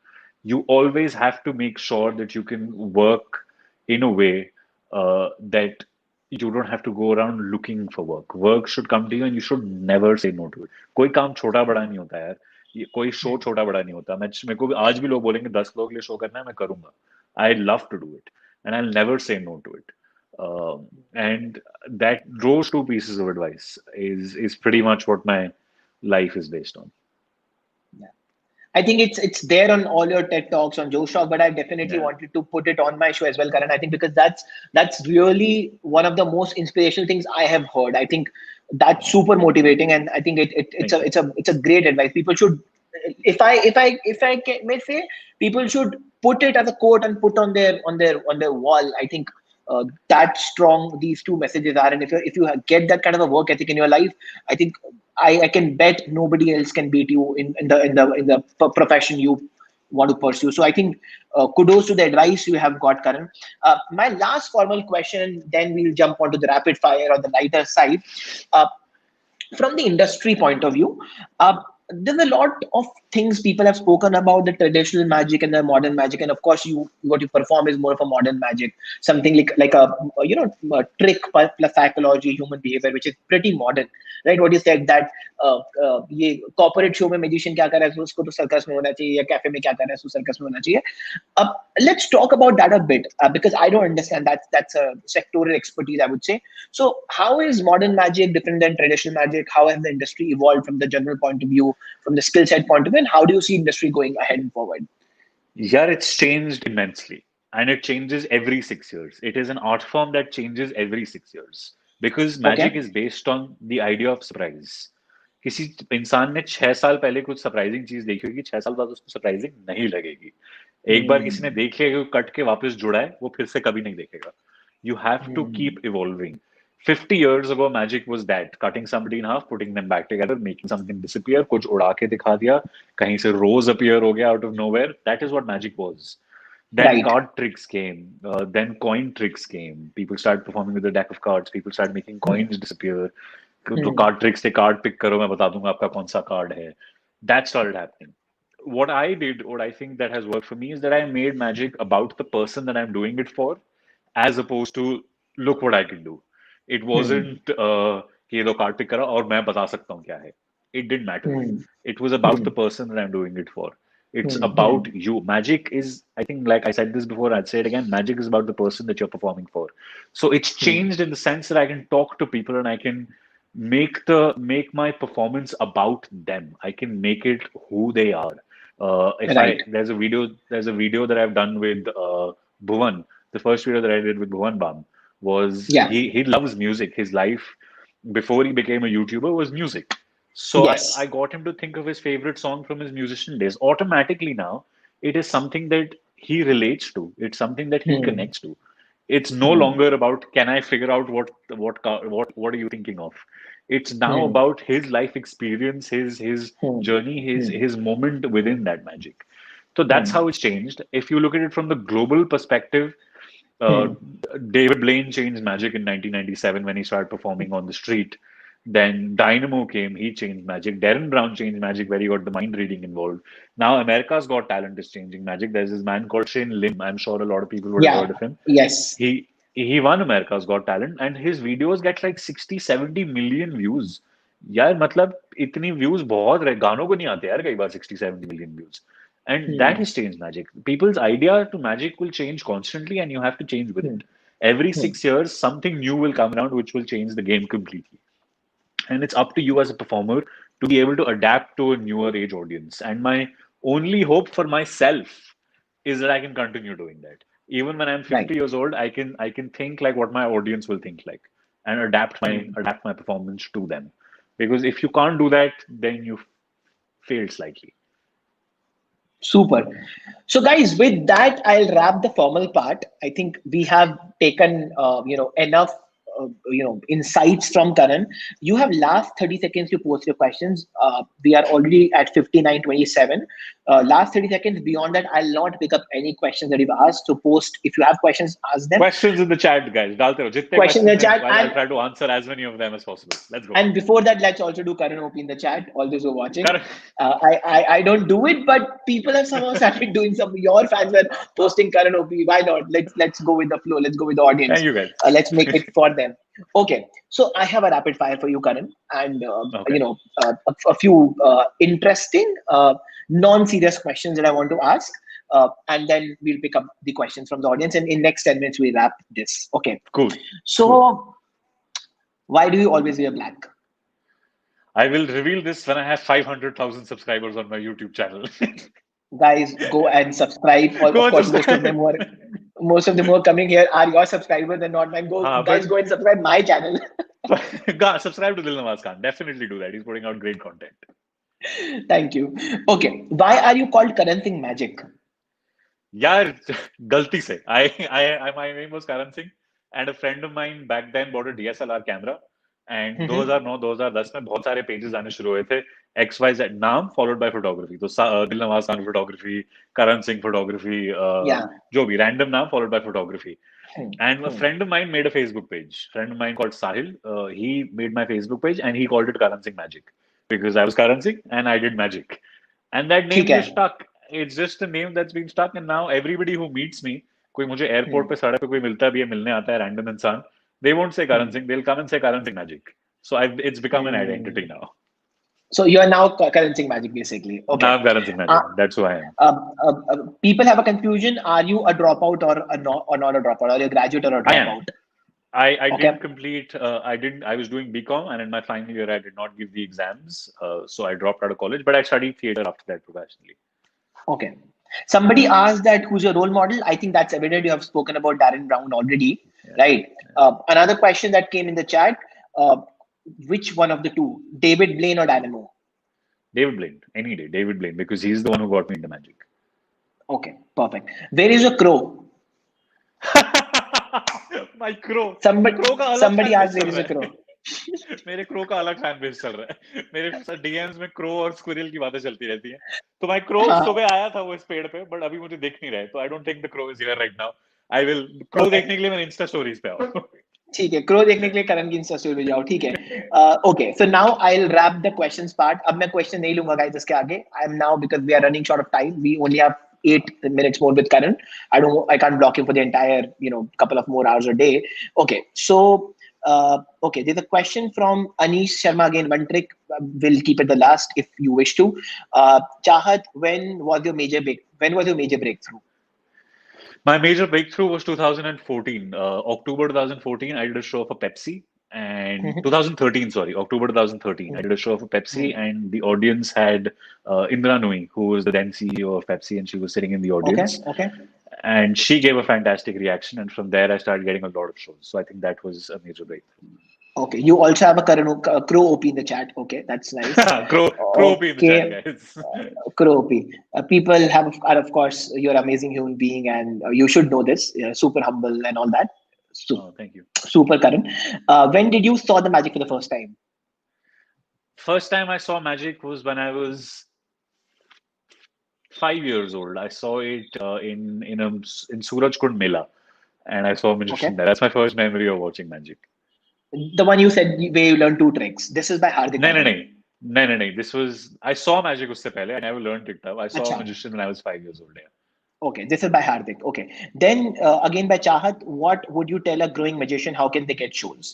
[SPEAKER 2] You always have to make sure that you can work in a way that you don't have to go around looking for work. Work should come to you and you should never say no to it. कोई काम छोटा बड़ा नहीं होता यार. कोई show छोटा बड़ा नहीं होता. मेरे को आज भी लोग बोलेंगे 10 लोग के लिए शो करना है, मैं करूंगा. I love to do it and I'll never say no to it. And that those two pieces of advice is pretty much what my life is based on.
[SPEAKER 1] Yeah. I think it's there on all your TED Talks on Joe Shop, but I definitely
[SPEAKER 2] Yeah.
[SPEAKER 1] wanted to put it on my show as well, Karan. I think because that's really one of the most inspirational things I have heard. I think that's super motivating, and I think it's a great advice. People should, if I may say, people should put it as a quote and put on their wall. I think that strong these two messages are, and if you get that kind of a work ethic in your life, I think I can bet nobody else can beat you in the profession you want to pursue. So I think kudos to the advice you have got, Karan. My last formal question, then we'll jump onto the rapid fire on the lighter side. Uh, from the industry point of view, there's a lot of things people have spoken about the traditional magic and the modern magic, and of course, what you perform is more of a modern magic, something like a trick plus psychology, human behavior, which is pretty modern, right? What you said that ये corporate show में magician क्या कर रहा है उसको तो circus में होना चाहिए या cafe में क्या कर रहा है उसको circus में होना चाहिए. Let's talk about that a bit because I don't understand that's a sectoral expertise, I would say. So how is modern magic different than traditional magic? How has the industry evolved from the general point of view, from the skill set point of view, and how do you see industry going ahead and forward?
[SPEAKER 2] Yeah, it's changed immensely. And it changes every 6 years. It is an art form that changes every 6 years. Because magic
[SPEAKER 1] Okay.
[SPEAKER 2] is based on the idea of surprise. किसी इंसान ने 6 साल पहले कुछ surprising चीज देखी होगी, 6 साल बाद उसको सरप्राइजिंग नहीं लगेगी. एक बार किसी ने
[SPEAKER 1] Hmm.
[SPEAKER 2] देख लिया कि वो कट के वापस जुड़ा है, वो फिर से कभी नहीं देखेगा. You have to
[SPEAKER 1] Hmm.
[SPEAKER 2] keep evolving. 50 years ago, magic was that cutting somebody in half, putting them back together, making something disappear, कुछ उड़ा के दिखा दिया, कहीं से rose appear हो गया out of nowhere. That is what magic was. Then
[SPEAKER 1] Right.
[SPEAKER 2] card tricks came. Then coin tricks came. People started performing with a deck of cards. People started making coins disappear. तो
[SPEAKER 1] Hmm.
[SPEAKER 2] card tricks थे, card pick करो, मैं बता दूंगा आपका कौन सा card है. That started happening. What I did, what I think that has worked for me is that I made magic about the person that I'm doing it for, as opposed to look what I can do. It
[SPEAKER 1] Hmm.
[SPEAKER 2] wasn't कि ये दो card pick करा और मैं बता सकता हूँ क्या है. It didn't matter.
[SPEAKER 1] Hmm.
[SPEAKER 2] It was about
[SPEAKER 1] Hmm.
[SPEAKER 2] the person that I'm doing it for. It's
[SPEAKER 1] Hmm.
[SPEAKER 2] about you. Magic is, I think, like I said this before, I'd say it again. Magic is about the person that you're performing for. So it's
[SPEAKER 1] Hmm.
[SPEAKER 2] changed in the sense that I can talk to people and I can make my performance about them. I can make it who they are. If I
[SPEAKER 1] Right.
[SPEAKER 2] there's a video that I've done with Bhuvan. The first video that I did with Bhuvan Bam was
[SPEAKER 1] Yeah.
[SPEAKER 2] he loves music. His life before he became a YouTuber was music. So I
[SPEAKER 1] Yes.
[SPEAKER 2] got him to think of his favorite song from his musician days. Automatically now, it is something that he relates to. It's something that he
[SPEAKER 1] Hmm.
[SPEAKER 2] connects to. It's no
[SPEAKER 1] Hmm.
[SPEAKER 2] longer about can I figure out what are you thinking of. It's now
[SPEAKER 1] Hmm.
[SPEAKER 2] about his life experience, his
[SPEAKER 1] Hmm.
[SPEAKER 2] journey,
[SPEAKER 1] Hmm.
[SPEAKER 2] his moment within that magic. So that's
[SPEAKER 1] Hmm.
[SPEAKER 2] how it's changed. If you look at it from the global perspective, uh,
[SPEAKER 1] Hmm.
[SPEAKER 2] David Blaine changed magic in 1997 when he started performing on the street. Then Dynamo came, he changed magic. Darren Brown changed magic where he got the mind reading involved. Now America's Got Talent is changing magic. There's this man called Shane Lim. I'm sure a lot of people would have
[SPEAKER 1] Yeah.
[SPEAKER 2] heard of him.
[SPEAKER 1] Yes.
[SPEAKER 2] He won America's Got Talent and his videos get like 60, 70 million views. यार मतलब इतनी views बहुत रहे गानों को नहीं आते यार कई बार 60, 70 million views. And that
[SPEAKER 1] Hmm.
[SPEAKER 2] has changed magic. People's idea to magic will change constantly and you have to change with
[SPEAKER 1] Hmm.
[SPEAKER 2] it. Every
[SPEAKER 1] Hmm.
[SPEAKER 2] 6 years, something new will come around which will change the game completely. And it's up to you as a performer to be able to adapt to a newer age audience. And my only hope for myself is that I can continue doing that. Even when I'm 50
[SPEAKER 1] Right.
[SPEAKER 2] years old, I can think like what my audience will think like, and adapt my performance to them. Because if you can't do that, then you failed slightly.
[SPEAKER 1] Super. So, guys, with that, I'll wrap the formal part. I think we have taken, enough, insights from Karan. You have last 30 seconds to post your questions. We are already at 59:27. Last 30 seconds. Beyond that, I'll not pick up any questions that you've asked. So, post if you have questions, ask them.
[SPEAKER 2] Questions in the chat, guys. डालते रहो. जितने
[SPEAKER 1] Questions in the
[SPEAKER 2] questions हैं,
[SPEAKER 1] chat.
[SPEAKER 2] I'll try to answer as many of them as possible. Let's go.
[SPEAKER 1] And before that, let's also do Karan OP in the chat. All those who are watching,
[SPEAKER 2] Karan.
[SPEAKER 1] I don't do it, but people have somehow started doing some. Your fans were posting Karan OP. Why not? Let's go with the flow. Let's go with the audience.
[SPEAKER 2] Thank you, guys.
[SPEAKER 1] Let's make it for them. Okay, so I have a rapid fire for you, Karan, and
[SPEAKER 2] Okay.
[SPEAKER 1] a few interesting, non-serious questions that I want to ask. And then we'll pick up the questions from the audience, and in next 10 minutes we wrap this. Okay.
[SPEAKER 2] Cool.
[SPEAKER 1] So,
[SPEAKER 2] Cool.
[SPEAKER 1] why do you always wear black?
[SPEAKER 2] I will reveal this when I have 500,000 subscribers on my YouTube channel.
[SPEAKER 1] Guys, go and subscribe.
[SPEAKER 2] Go
[SPEAKER 1] Of
[SPEAKER 2] and
[SPEAKER 1] course,
[SPEAKER 2] subscribe.
[SPEAKER 1] most of them who are coming here are your subscribers and not mine. Guys, go and subscribe my channel.
[SPEAKER 2] Subscribe to Dilnawaz Khan. Definitely do that. He's putting out great content.
[SPEAKER 1] Thank you. Okay, why are you called Karan Singh Magic?
[SPEAKER 2] यार गलती से my name was Karan Singh and a friend of mine back then bought a DSLR camera and 2009-2010 में बहुत सारे pages आने शुरू हुए थे XYZ नाम followed by photography तो Dilnawaz Khan photography Karan Singh photography जो भी random नाम followed by photography and a friend of mine made a Facebook page friend of mine called Sahil he made my Facebook page and he called it Karan Singh Magic because I was Karan Singh and I did magic and that name just stuck. It's just a name that's been stuck and now everybody who meets me कोई मुझे airport पे सड़क पे कोई मिलता भी है मिलने आता है रैंडम इंसान they won't say Karan Singh they'll come and say Karan Singh Magic so it's become an identity now.
[SPEAKER 1] So you are now Karan Singh Magic basically. Okay.
[SPEAKER 2] Now I'm Karan Singh Magic. That's who I am.
[SPEAKER 1] People have a confusion. Are you a dropout or not a dropout? Are you a graduate or a dropout?
[SPEAKER 2] I didn't complete. I was doing BCom and in my final year I did not give the exams. So I dropped out of college, but I studied theater after that professionally.
[SPEAKER 1] Okay. Somebody asked that who's your role model? I think that's evident. You have spoken about Darren Brown already, right? Another question that came in the chat, which one of the two, David Blaine or Dynamo?
[SPEAKER 2] David Blaine, any day, David Blaine, because he's the one who got me into magic.
[SPEAKER 1] Okay, perfect. Where is your crow?
[SPEAKER 2] My crow.
[SPEAKER 1] Somebody asked where is your crow?
[SPEAKER 2] मेरे crow का अलग fan base चल रहा है मेरे DMs में crow और squirrel की बातें चलती रहती हैं तो माय क्रो सुबह आया था वो इस पेड़ पे बट अभी मुझे दिख नहीं रहा है तो I don't think the crow is here right now I will crow देखने के लिए मैं इंस्टा स्टोरीज पे आऊं
[SPEAKER 1] ठीक है क्रो देखने के लिए करण की इंस्टा स्टोरी पे जाओ ठीक है okay so now I will wrap the questions part अब मैं क्वेश्चन नहीं लूंगा गाइस इसके आगे I am now because we are running short of time we only have 8 minutes more with Karan. I can't block him for the entire, couple of more hours a day. Okay. So, okay. There's a question from Anish Sharma again. One trick. We'll keep it the last if you wish to. Chahat, when was your major breakthrough?
[SPEAKER 2] My major breakthrough was 2014. October 2014, I did a show for Pepsi. And 2013, sorry, October 2013, I did a show for Pepsi, and the audience had Indra Nui, who was the then CEO of Pepsi, and she was sitting in the audience.
[SPEAKER 1] Okay.
[SPEAKER 2] And she gave a fantastic reaction, and from there I started getting a lot of shows. So I think that was a major breakthrough.
[SPEAKER 1] Okay, you also have a Crow OP in the chat. Okay, that's nice.
[SPEAKER 2] Crow OP in the chat, guys.
[SPEAKER 1] Crow OP. People are of course, you're an amazing human being, and you should know this. You're super humble and all that.
[SPEAKER 2] Thank you.
[SPEAKER 1] Super, Karan. When did you saw the magic for the first time?
[SPEAKER 2] First time I saw magic was when I was 5 years old. I saw it in Surajkund Mela, and I saw a magician there. That's my first memory of watching magic.
[SPEAKER 1] The one you said where you learned 2 tricks. This is by Hardik.
[SPEAKER 2] No. This was I saw magic usse pehle. I never learned it. I saw a magician when I was 5 years old. Yeah.
[SPEAKER 1] Okay, this is by Hardik. Okay, then again by Chahat, what would you tell a growing magician? How can they get shows?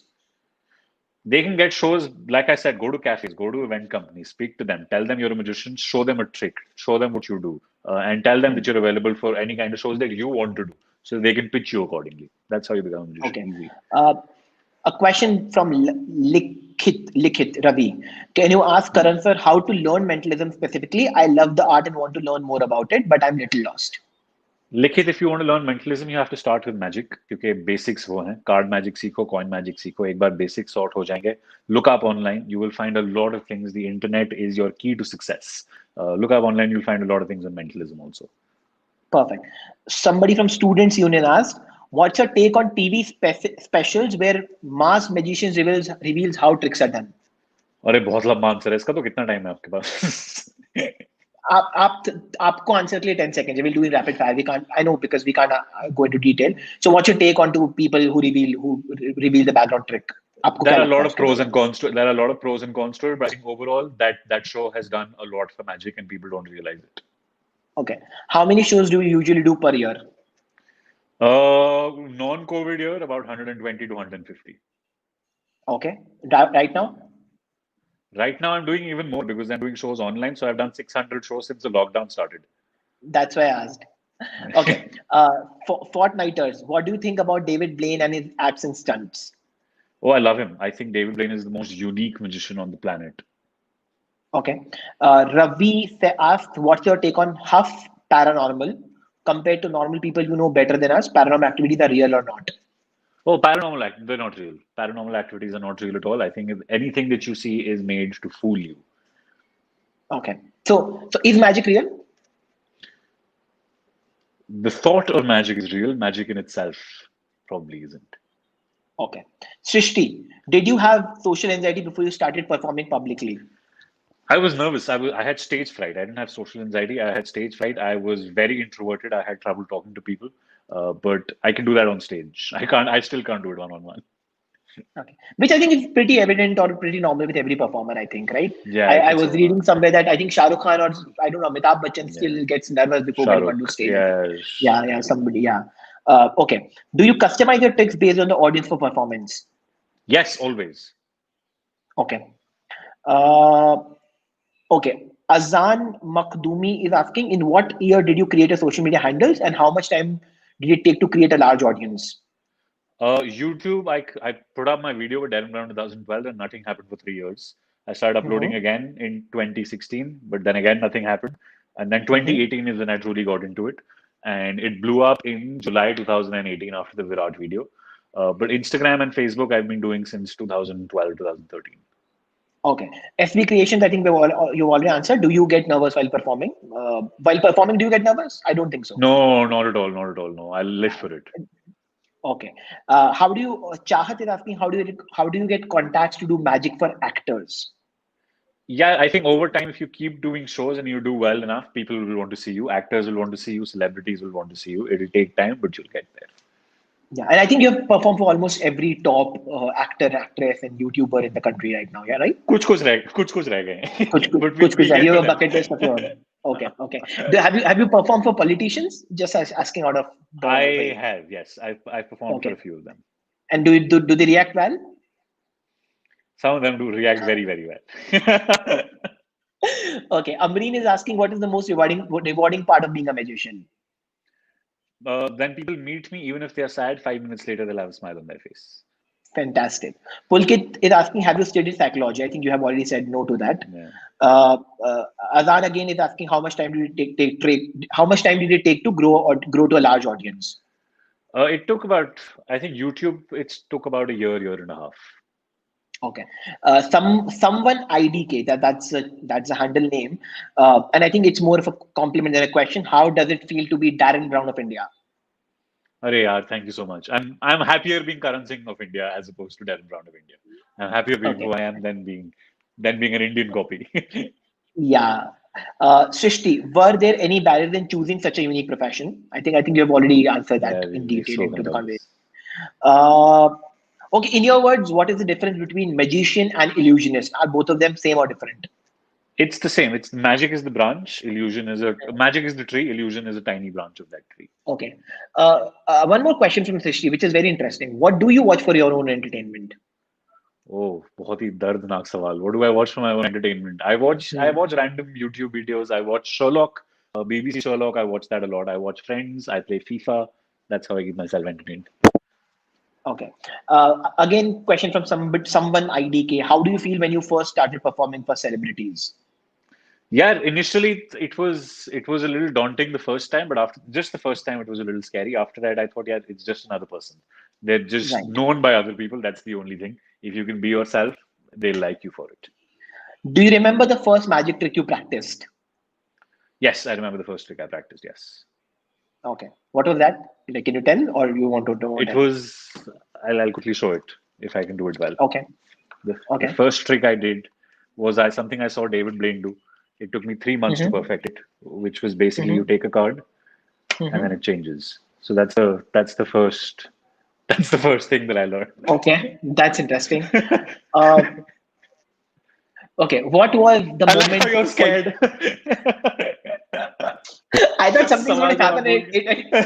[SPEAKER 2] They can get shows, like I said, go to cafes, go to event companies, speak to them, tell them you're a magician, show them a trick, show them what you do, and tell them that you're available for any kind of shows that you want to do, so they can pitch you accordingly. That's how you become a magician.
[SPEAKER 1] Okay. Easy. A question from Likhit, Ravi. Can you ask Karan sir how to learn mentalism specifically? I love the art and want to learn more about it, but I'm little lost.
[SPEAKER 2] लिखित, if you want to learn mentalism, you have to start with magic, क्योंकि basics वो हैं. Card magic सीखो, coin magic सीखो. एक बार basics sort हो जाएंगे. Look up online. You will find a lot of things. The internet is your key to success. Look up online. You'll find a lot of things on mentalism also.
[SPEAKER 1] Perfect. Somebody from Students Union asked, "What's your take on TV specials where mass magicians reveals how tricks are done?"
[SPEAKER 2] अरे बहुत लंबा answer है इसका, तो कितना time है आपके पास?
[SPEAKER 1] आपको आंसर के लिए 10 seconds. We'll do it rapid fire. We can't. I know because we can't go into detail. So, what's your take on to people who reveal the background trick?
[SPEAKER 2] There are a lot of pros and cons to it. There are a lot of pros and cons to it, but I think overall that show has done a lot for magic, and people don't realize it.
[SPEAKER 1] Okay. How many shows do you usually do per year?
[SPEAKER 2] Non-COVID year, about 120 to 150.
[SPEAKER 1] Okay. Right now?
[SPEAKER 2] Right now, I'm doing even more because I'm doing shows online. So I've done 600 shows since the lockdown started.
[SPEAKER 1] That's why I asked. Okay. Fortnighters, what do you think about David Blaine and his acts and stunts?
[SPEAKER 2] Oh, I love him. I think David Blaine is the most unique magician on the planet.
[SPEAKER 1] Okay. Ravi asked, what's your take on Huff paranormal compared to normal people you know better than us? Paranormal activities are real or not?
[SPEAKER 2] Oh, they're not real. Paranormal activities are not real at all. I think if anything that you see is made to fool you.
[SPEAKER 1] Okay. So is magic real?
[SPEAKER 2] The thought of magic is real. Magic in itself probably isn't.
[SPEAKER 1] Okay. Srishti, did you have social anxiety before you started performing publicly?
[SPEAKER 2] I was nervous. I had stage fright. I didn't have social anxiety. I had stage fright. I was very introverted. I had trouble talking to people. But I can do that on stage. I still can't do it one-on-one.
[SPEAKER 1] Okay. Which I think is pretty evident or pretty normal with every performer, I think, right?
[SPEAKER 2] Yeah,
[SPEAKER 1] I was reading somewhere that I think Shah Rukh Khan or I don't know, Amitabh Bachchan still gets nervous before
[SPEAKER 2] Shah
[SPEAKER 1] going on
[SPEAKER 2] Rukh.
[SPEAKER 1] to stage.
[SPEAKER 2] Yeah,
[SPEAKER 1] Somebody, yeah. Okay. Do you customize your tricks based on the audience for performance?
[SPEAKER 2] Yes, always.
[SPEAKER 1] Okay. Okay. Azan Makdumi is asking, in what year did you create a social media handles and how much time did it take to create a large audience?
[SPEAKER 2] YouTube, I put up my video with Darren Brown in 2012 and nothing happened for 3 years. I started uploading again in 2016, but then again, nothing happened. And then 2018 is when I truly got into it. And it blew up in July 2018 after the Virat video. But Instagram and Facebook, I've been doing since 2012, 2013.
[SPEAKER 1] Okay. FB creations, I think you already answered. Do you get nervous while performing? Do you get nervous? I don't think so.
[SPEAKER 2] No, not at all. Not at all. No, I'll live for it.
[SPEAKER 1] Okay. How do you, Chahat is asking, how do you get contacts to do magic for actors?
[SPEAKER 2] Yeah, I think over time, if you keep doing shows and you do well enough, people will want to see you. Actors will want to see you. Celebrities will want to see you. It'll take time, but you'll get there.
[SPEAKER 1] Yeah, and I think you have performed for almost every top actor, actress, and YouTuber in the country right now. Yeah, right?
[SPEAKER 2] कुछ रह गए.
[SPEAKER 1] कुछ you have a bucket list of your own. Okay. Have you performed for politicians? Just asking out of.
[SPEAKER 2] I have, yes. I've performed for a few of them.
[SPEAKER 1] And do they react well?
[SPEAKER 2] Some of them do react very, very well.
[SPEAKER 1] Okay, Amreen is asking, what is the most rewarding part of being a magician?
[SPEAKER 2] When people meet me, even if they are sad, 5 minutes later they'll have a smile on their face.
[SPEAKER 1] Fantastic. Pulkit is asking, have you studied psychology? I think you have already said no to that.
[SPEAKER 2] Yeah.
[SPEAKER 1] Azan again is asking, how much time did it take to grow to a large audience?
[SPEAKER 2] It took about, I think YouTube, it took about a year and a half.
[SPEAKER 1] Okay. Someone IDK, that's a handle name. And I think it's more of a compliment than a question. How does it feel to be Darren Brown of India?
[SPEAKER 2] Arey yaar, thank you so much. I'm happier being Karan Singh of India as opposed to Darren Brown of India. I'm happier being who I am than being an Indian copy.
[SPEAKER 1] Yeah. Srishti, were there any barriers in choosing such a unique profession? I think you have already answered that in detail into the conversation. Okay, in your words, what is the difference between magician and illusionist? Are both of them same or different?
[SPEAKER 2] It's the same. It's magic is the branch, magic is the tree, illusion is a tiny branch of that tree.
[SPEAKER 1] Okay. One more question from Srishti, which is very interesting. What do you watch for your own entertainment?
[SPEAKER 2] Oh, बहुत ही दर्दनाक सवाल. What do I watch for my own entertainment? I watch random YouTube videos. I watch Sherlock, BBC Sherlock. I watch that a lot. I watch Friends. I play FIFA. That's how I keep myself entertained.
[SPEAKER 1] Okay. Again, question from someone IDK. How do you feel when you first started performing for celebrities?
[SPEAKER 2] Yeah, initially it was a little daunting the first time, but after just the first time it was a little scary. After that, I thought, yeah, it's just another person. They're just
[SPEAKER 1] Right.
[SPEAKER 2] known by other people. That's the only thing. If you can be yourself, they'll like you for it.
[SPEAKER 1] Do you remember the first magic trick you practiced?
[SPEAKER 2] Yes, I remember the first trick I practiced. Yes,
[SPEAKER 1] Okay. What was that? Like, can you tell, or you want to don't
[SPEAKER 2] it
[SPEAKER 1] tell?
[SPEAKER 2] was. I'll quickly show it if I can do it well.
[SPEAKER 1] Okay.
[SPEAKER 2] The
[SPEAKER 1] Okay.
[SPEAKER 2] first trick I did was something I saw David Blaine do. It took me 3 months to
[SPEAKER 1] Mm-hmm.
[SPEAKER 2] perfect it, which was basically you
[SPEAKER 1] Mm-hmm.
[SPEAKER 2] take a card and then
[SPEAKER 1] Mm-hmm.
[SPEAKER 2] it changes. So that's the first that's the first thing that I learned.
[SPEAKER 1] Okay. That's interesting. Uh, okay. What was the
[SPEAKER 2] I like how
[SPEAKER 1] moment
[SPEAKER 2] you're
[SPEAKER 1] for you?
[SPEAKER 2] scared.
[SPEAKER 1] I thought something's going
[SPEAKER 2] सवाल
[SPEAKER 1] to
[SPEAKER 2] जवाब
[SPEAKER 1] happen,
[SPEAKER 2] बोल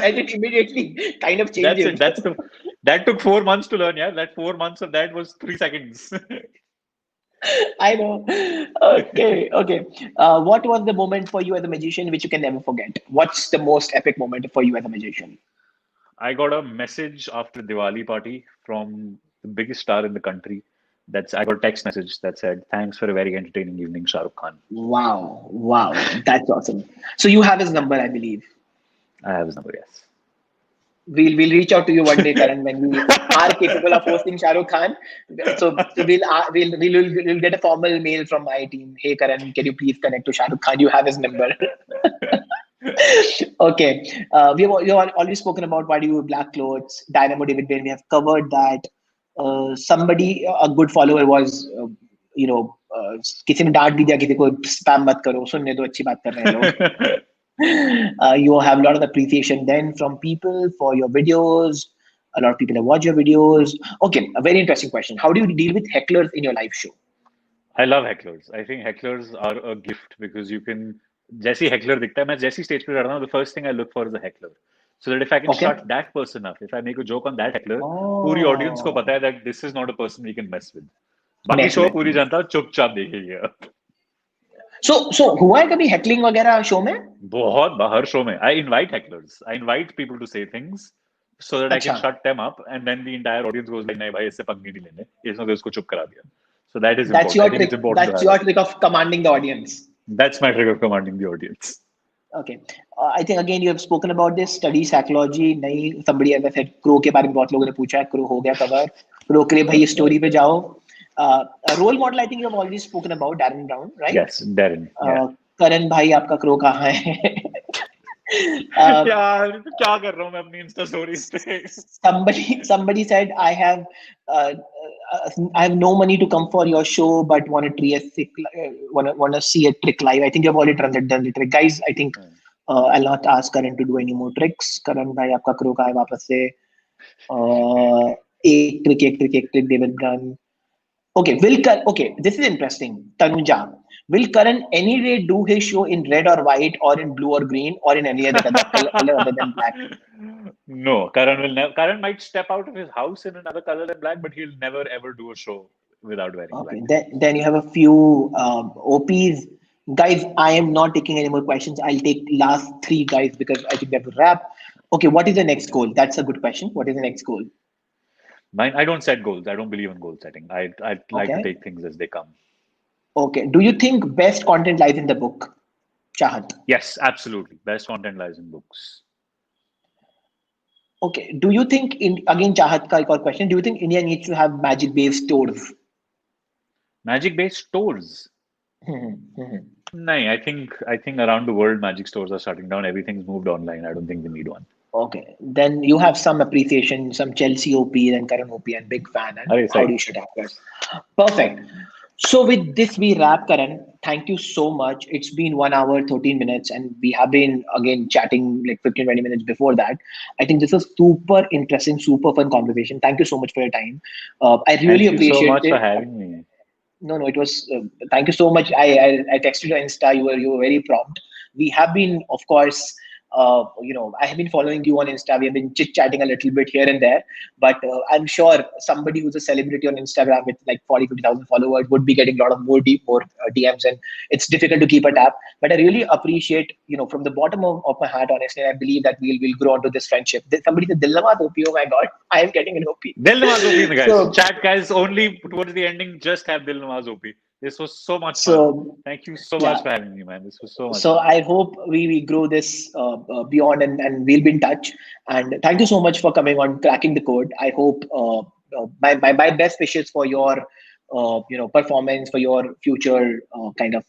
[SPEAKER 1] and
[SPEAKER 2] के.
[SPEAKER 1] it immediately kind of
[SPEAKER 2] That's it.
[SPEAKER 1] changes.
[SPEAKER 2] That took 4 months to learn. Yeah, that 4 months of that was 3 seconds.
[SPEAKER 1] I know. Okay, okay. What was the moment for you as a magician which you can never forget? What's the most epic moment for you as a magician?
[SPEAKER 2] I got a message after Diwali party from the biggest star in the country. I got a text message that said, "Thanks for a very entertaining evening, Shah Rukh Khan."
[SPEAKER 1] Wow, wow, that's awesome. So you have his number, I believe.
[SPEAKER 2] I have his number. Yes.
[SPEAKER 1] We'll reach out to you one day, Karan, when we are capable of hosting Shah Rukh Khan. So we'll get a formal mail from my team. Hey, Karan, can you please connect to Shah Rukh Khan? You have his number. Okay. We have already spoken about why do you wear black clothes, Dynamo David Bain. We have covered that. Somebody, a good follower was, किसी ने डांट भी दिया किसी को spam मत करो सुनने दो अच्छी बात कर रहे हैं लोग. You have a lot of appreciation then from people for your videos. A lot of people have watched your videos. Okay, a very interesting question. How do you deal with hecklers in your live show?
[SPEAKER 2] I love hecklers. I think hecklers are a gift because you can. जैसी heckler दिखता है मैं जैसी stage पे रहता हूँ the first thing I look for is a heckler. So that if I can
[SPEAKER 1] Okay.
[SPEAKER 2] shut that person up, if I make a joke on that heckler, पूरी audience को
[SPEAKER 1] Oh,
[SPEAKER 2] पता है that this is not a person we can mess with. बाकी
[SPEAKER 1] mess
[SPEAKER 2] show
[SPEAKER 1] with.
[SPEAKER 2] पूरी जनता चुपचाप देखेगी अब.
[SPEAKER 1] So हुआ है कभी heckling वगैरह शो में?
[SPEAKER 2] बहुत बाहर show में. I invite hecklers. I invite people to say things so that I can
[SPEAKER 1] अच्छा.
[SPEAKER 2] shut them up, and then the entire audience goes like, नहीं भाई इससे पंगे नहीं लेने. इसने तो इसको चुप करा दिया. So that is
[SPEAKER 1] That's
[SPEAKER 2] important. I
[SPEAKER 1] your
[SPEAKER 2] think it's
[SPEAKER 1] trick.
[SPEAKER 2] important to
[SPEAKER 1] That's
[SPEAKER 2] have
[SPEAKER 1] your
[SPEAKER 2] that.
[SPEAKER 1] trick of commanding the audience.
[SPEAKER 2] That's my trick of commanding the audience.
[SPEAKER 1] Okay. I think again you have spoken about this study psychology. नहीं somebody as I said crow के बारे में बहुत लोगों ने पूछा है crow हो गया cover. Crow के लिए भाई story पे जाओ. A role model I think you have already spoken about Darren Brown, right?
[SPEAKER 2] Yes, Darren. Yeah.
[SPEAKER 1] करण भाई आपका crow कहाँ है? uh,
[SPEAKER 2] यार क्या कर रहा हूँ मैं अपनी इंस्टा स्टोरीज पे.
[SPEAKER 1] somebody said uh, I have no money to come for your show but want to want to see a trick live. I think you've already done the trick, guys. I think I'll not ask Karan to do any more tricks. Karan भाई आपका crow का है वापस से. एक trick they will done. Okay, this is interesting. Tanuja, will Karan any day do his show in red or white or in blue or green or in any other color other than black?
[SPEAKER 2] No, Karan will never. Karan might step out of his house in another color than black, but he'll never ever do a show without wearing black.
[SPEAKER 1] Okay, then you have a few OPs. Guys, I am not taking any more questions. I'll take last three guys because I think we have to wrap. Okay, what is the next goal? That's a good question. What is the next goal?
[SPEAKER 2] Mine, I don't set goals. I don't believe in goal setting. I like to
[SPEAKER 1] Okay.
[SPEAKER 2] take things as they come.
[SPEAKER 1] Okay. Do you think best content lies in the book? Chahat.
[SPEAKER 2] Yes, absolutely. Best content lies in books.
[SPEAKER 1] Okay. Do you think again Chahat ka ek aur question? Do you think India needs to have magic-based stores?
[SPEAKER 2] Magic-based stores. No, I think around the world magic stores are shutting down. Everything's moved online. I don't think we need one.
[SPEAKER 1] Okay. Then you have some appreciation, some Chelsea OP and Karan OP and big fan. And
[SPEAKER 2] Are
[SPEAKER 1] how do you shut up, guys? Perfect. So with this, we wrap, Karan. Thank you so much. It's been 1 hour, 13 minutes, and we have been again chatting like 15, 20 minutes before that. I think this is super interesting, super fun conversation. Thank you so much for your time. I really
[SPEAKER 2] Thank you so
[SPEAKER 1] appreciate
[SPEAKER 2] much for
[SPEAKER 1] it.
[SPEAKER 2] having me.
[SPEAKER 1] No, it was. Thank you so much. I texted you on Insta. You were very prompt. We have been, of course, I have been following you on Insta. We have been chit chatting a little bit here and there, but I'm sure somebody who's a celebrity on Instagram with like 40, 50,000 followers would be getting a lot of more DMs, and it's difficult to keep a tab. But I really appreciate, from the bottom of my heart, honestly, I believe that we'll grow into this friendship. Somebody said, Dilnawaz OP, oh my God, I am getting an OP.
[SPEAKER 2] Dilnawaz OP in the guys.
[SPEAKER 1] So,
[SPEAKER 2] Chat guys only towards the ending. Just have Dilnawaz OP. This was so much fun.
[SPEAKER 1] so
[SPEAKER 2] Thank you so
[SPEAKER 1] yeah.
[SPEAKER 2] much for having me, man. This was so much
[SPEAKER 1] So
[SPEAKER 2] fun.
[SPEAKER 1] I hope we grow this beyond, and we'll be in touch. And thank you so much for coming on Cracking the Code. I hope my best wishes for your performance, for your future kind of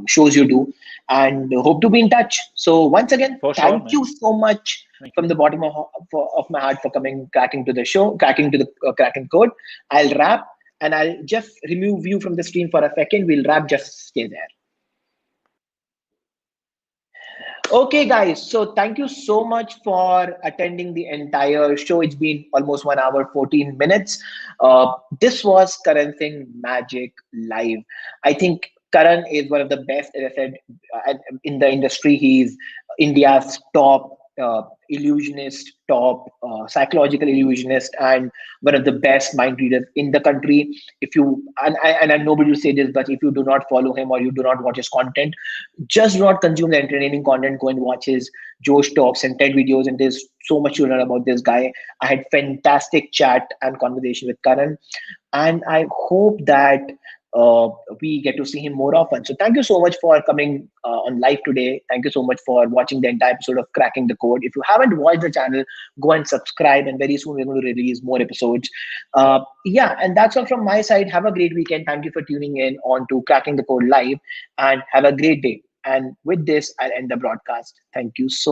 [SPEAKER 1] shows you do, and hope to be in touch. So once again,
[SPEAKER 2] For sure,
[SPEAKER 1] thank
[SPEAKER 2] man.
[SPEAKER 1] you so much
[SPEAKER 2] Thank
[SPEAKER 1] from
[SPEAKER 2] you.
[SPEAKER 1] the bottom of my heart for coming, cracking to the show, cracking to the Cracking Code. I'll wrap, and I'll just remove you from the screen for a second. We'll wrap. Just stay there. Okay, guys. So thank you so much for attending the entire show. It's been almost 1 hour, 14 minutes. This was Karan Singh Magic Live. I think Karan is one of the best, as I said, in the industry. He's India's top illusionist, top psychological illusionist, and one of the best mind readers in the country. If you and I nobody will say this, but if you do not follow him or you do not watch his content, just do not consume the entertaining content. Go and watch his Josh talks and TED videos, and there's so much to learn about this guy. I had fantastic chat and conversation with Karan, and I hope that uh, we get to see him more often. So thank you so much for coming on live today. Thank you so much for watching the entire episode of Cracking the Code. If you haven't watched the channel, go and subscribe, and very soon we're going to release more episodes. Yeah, and that's all from my side. Have a great weekend. Thank you for tuning in on to Cracking the Code Live, and have a great day. And with this, I'll end the broadcast. Thank you so much.